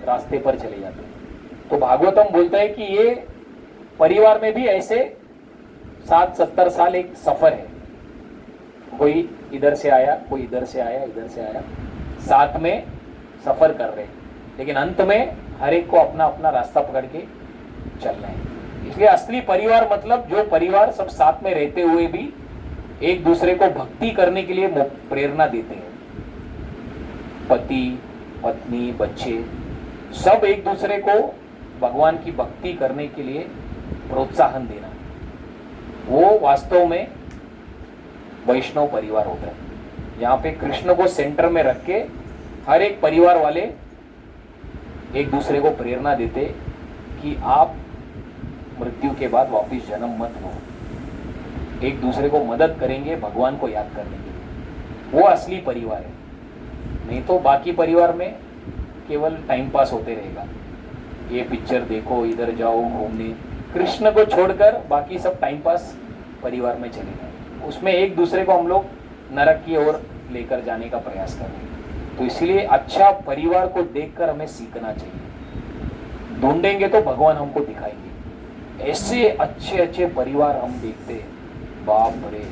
रास्ते पर चले जाते हैं। तो भागवतम बोलता है कि ये परिवार में भी ऐसे 60-70 साल एक सफर है, कोई इधर से आया, कोई इधर से आया, इधर से आया, साथ में सफर कर रहे हैं, लेकिन अंत में हर एक को अपना अपना रास्ता पकड़ के चलना है। इसलिए असली परिवार मतलब जो परिवार सब साथ में रहते हुए भी एक दूसरे को भक्ति करने के लिए प्रेरणा देते हैं। पति, पत्नी, बच्चे सब एक दूसरे को भगवान की भक्ति करने के लिए प्रोत्साहन देना, वो वास्तव में वैष्णव परिवार होता है। यहाँ पे कृष्ण को सेंटर में रख के हर एक परिवार वाले एक दूसरे को प्रेरणा देते कि आप मृत्यु के बाद वापस जन्म मत लो, एक दूसरे को मदद करेंगे भगवान को याद करने के लिए। वो असली परिवार है। नहीं तो बाकी परिवार में केवल टाइम पास होते रहेगा, ये पिक्चर देखो, इधर जाओ घूमने, कृष्ण को छोड़कर बाकी सब टाइम पास परिवार में चले गए। उसमें एक दूसरे को हम लोग नरक की ओर लेकर जाने का प्रयास कर रहे हैं। तो इसलिए अच्छा परिवार को देखकर हमें सीखना चाहिए। ढूंढेंगे तो भगवान हमको दिखाएंगे। ऐसे अच्छे अच्छे परिवार हम देखते हैं, बाप रे,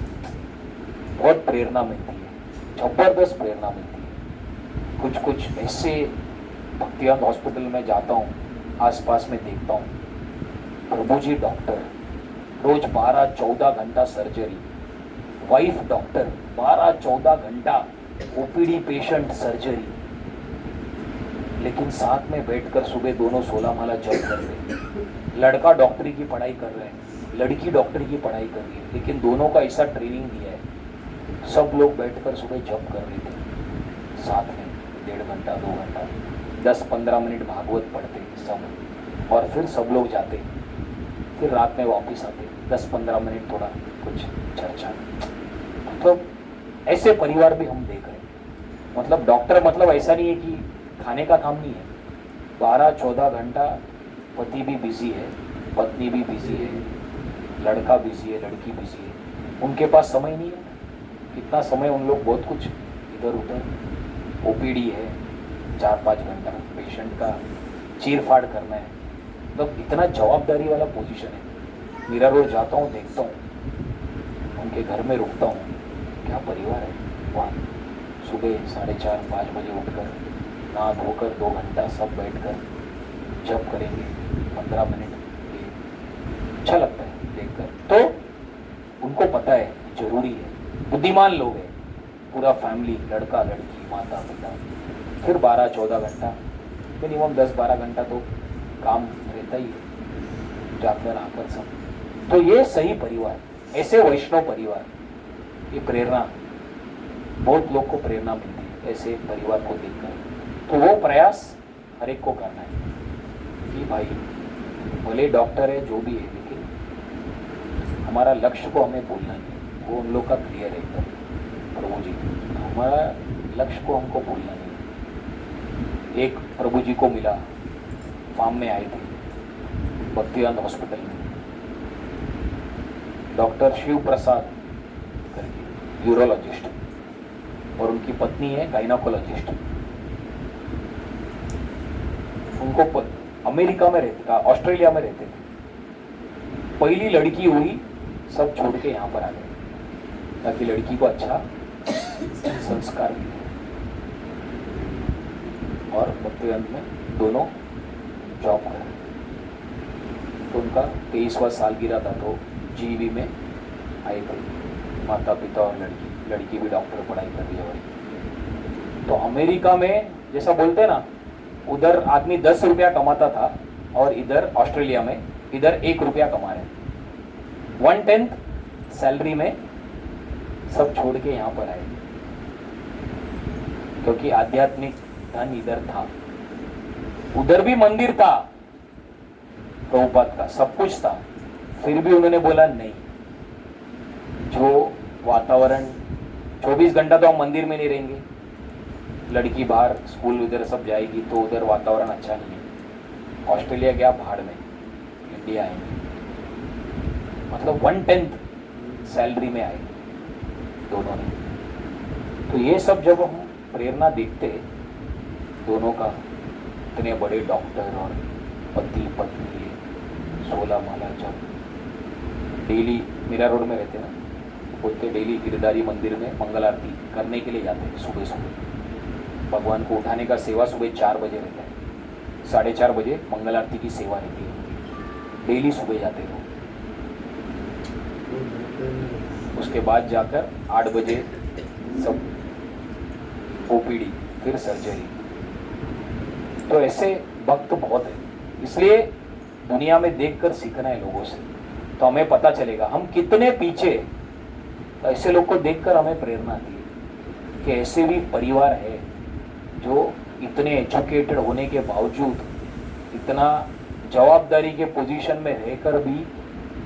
बहुत प्रेरणा मिलती है, जबरदस्त प्रेरणा मिलती है। कुछ कुछ ऐसे भक्तियान हॉस्पिटल में जाता हूँ, आसपास में देखता हूँ, प्रभु जी डॉक्टर रोज 12-14 घंटा सर्जरी, वाइफ डॉक्टर 12-14 घंटा ओपीडी पेशेंट सर्जरी, लेकिन साथ में बैठकर सुबह दोनों 16 माला जप कर रहे हैं। लड़का डॉक्टरी की पढ़ाई कर रहे हैं, लड़की डॉक्टरी की पढ़ाई कर रही है, लेकिन दोनों का ऐसा ट्रेनिंग दिया है। सब लोग बैठकर सुबह जप कर रहे थे साथ में, 1.5 घंटा 2 घंटा, 10-15 मिनट भागवत पढ़ते सब, और फिर सब लोग जाते, फिर रात में वापस आते, 10-15 मिनट थोड़ा कुछ चर्चा। तो ऐसे परिवार भी हम देख रहे हैं। मतलब डॉक्टर मतलब ऐसा नहीं है कि खाने का काम नहीं है, 12-14 घंटा पति भी बिजी है, पत्नी भी बिजी है, लड़का बिजी है, लड़की बिजी है, उनके पास समय नहीं है। कितना समय उन लोग बहुत कुछ इधर उधर, ओपीडी है 4-5 घंटा, पेशेंट का चीर फाड़ करना है, मतलब इतना जवाबदारी वाला पोजीशन है। मीरा रोड जाता हूँ, देखता हूँ, उनके घर में रुकता हूँ, क्या परिवार है वहाँ। सुबह 4:30-5 बजे उठकर नहा धोकर 2 घंटा सब बैठकर जप करेंगे, 15 मिनट, अच्छा लगता है देखकर। तो उनको पता है जरूरी है, बुद्धिमान लोग हैं, पूरा फैमिली, लड़का लड़की, माता पिता, फिर 12-14 घंटा, मिनिमम 10-12 घंटा तो काम रहता ही है, जाकर आकर सब। तो ये सही परिवार, ऐसे वैष्णव परिवार, ये प्रेरणा, बहुत लोग को प्रेरणा मिलती है ऐसे परिवार को देखकर। तो वो प्रयास हर एक को करना है कि भाई भले डॉक्टर है जो भी है, लेकिन हमारा लक्ष्य को हमें भूलना नहीं, वो उन लोग का क्लियर है एकदम, प्रभु जी, हमारा लक्ष्य को हमको भूलना नहीं। एक प्रभु जी को मिला, फार्म में आए थे भक्तिवेदांत हॉस्पिटल में, डॉक्टर शिव प्रसाद करके, यूरोलॉजिस्ट, और उनकी पत्नी है गायनाकोलॉजिस्ट। उनको अमेरिका में रहते, ऑस्ट्रेलिया में रहते थे। पहली लड़की हुई, सब छोड़ के यहाँ पर आ गए ताकि लड़की को अच्छा संस्कार मिले, और भक्तिवेदांत में दोनों जॉब कर रहे। तो उनका 23वां सालगिरह था, तो जीवी में आए थे माता पिता और लड़की भी डॉक्टर पढ़ाई कर रही है भाई। तो अमेरिका में जैसा बोलते हैं ना, उधर आदमी 10 रुपया कमाता था, और इधर ऑस्ट्रेलिया में इधर 1 रुपया कमा रहे, 1/10 सैलरी में सब छोड़ के यहाँ पर आए, क्योंकि आध्यात्मिक धन इधर था। उधर भी मंदिर था प्रभुपाद का, सब कुछ था, फिर भी उन्होंने बोला नहीं, जो वातावरण 24 घंटा तो हम मंदिर में नहीं रहेंगे, लड़की बाहर स्कूल उधर सब जाएगी, तो उधर वातावरण अच्छा नहीं है। ऑस्ट्रेलिया गया भाड़ में, इंडिया आएंगे, मतलब 1/10 सैलरी में आए दोनों ने। तो ये सब जब हम प्रेरणा देखते दोनों का, इतने बड़े डॉक्टर और पति पत्नी 16 माला जब डेली मीरा रोड में रहते ना, बोलते डेली गिरधारी मंदिर में मंगल आरती करने के लिए जाते हैं सुबह सुबह। भगवान को उठाने का सेवा सुबह 4 बजे रहता है, 4:30 बजे मंगल आरती की सेवा रहती है, डेली सुबह जाते हो। उसके बाद जाकर 8 बजे सब ओपीडी, फिर सर्जरी। तो ऐसे भक्त बहुत है, इसलिए दुनिया में देखकर सीखना है लोगों से, तो हमें पता चलेगा हम कितने पीछे। तो ऐसे लोग को देखकर हमें प्रेरणा आती है कि ऐसे भी परिवार है जो इतने एजुकेटेड होने के बावजूद इतना जवाबदारी के पोजीशन में रहकर भी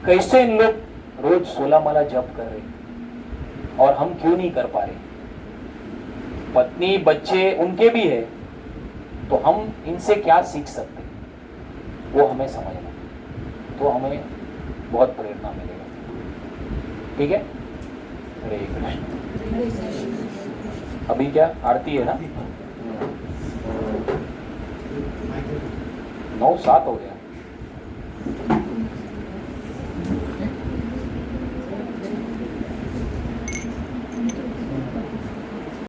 कैसे इन लोग रोज 16 माला जप कर रहे और हम क्यों नहीं कर पा रहे। पत्नी बच्चे उनके भी है, तो हम इनसे क्या सीख सकते वो हमें समझना, तो हमें बहुत प्रेरणा मिलेगा। ठीक है, हरे कृष्ण। अभी क्या आरती है ना, 9:07 हो गया।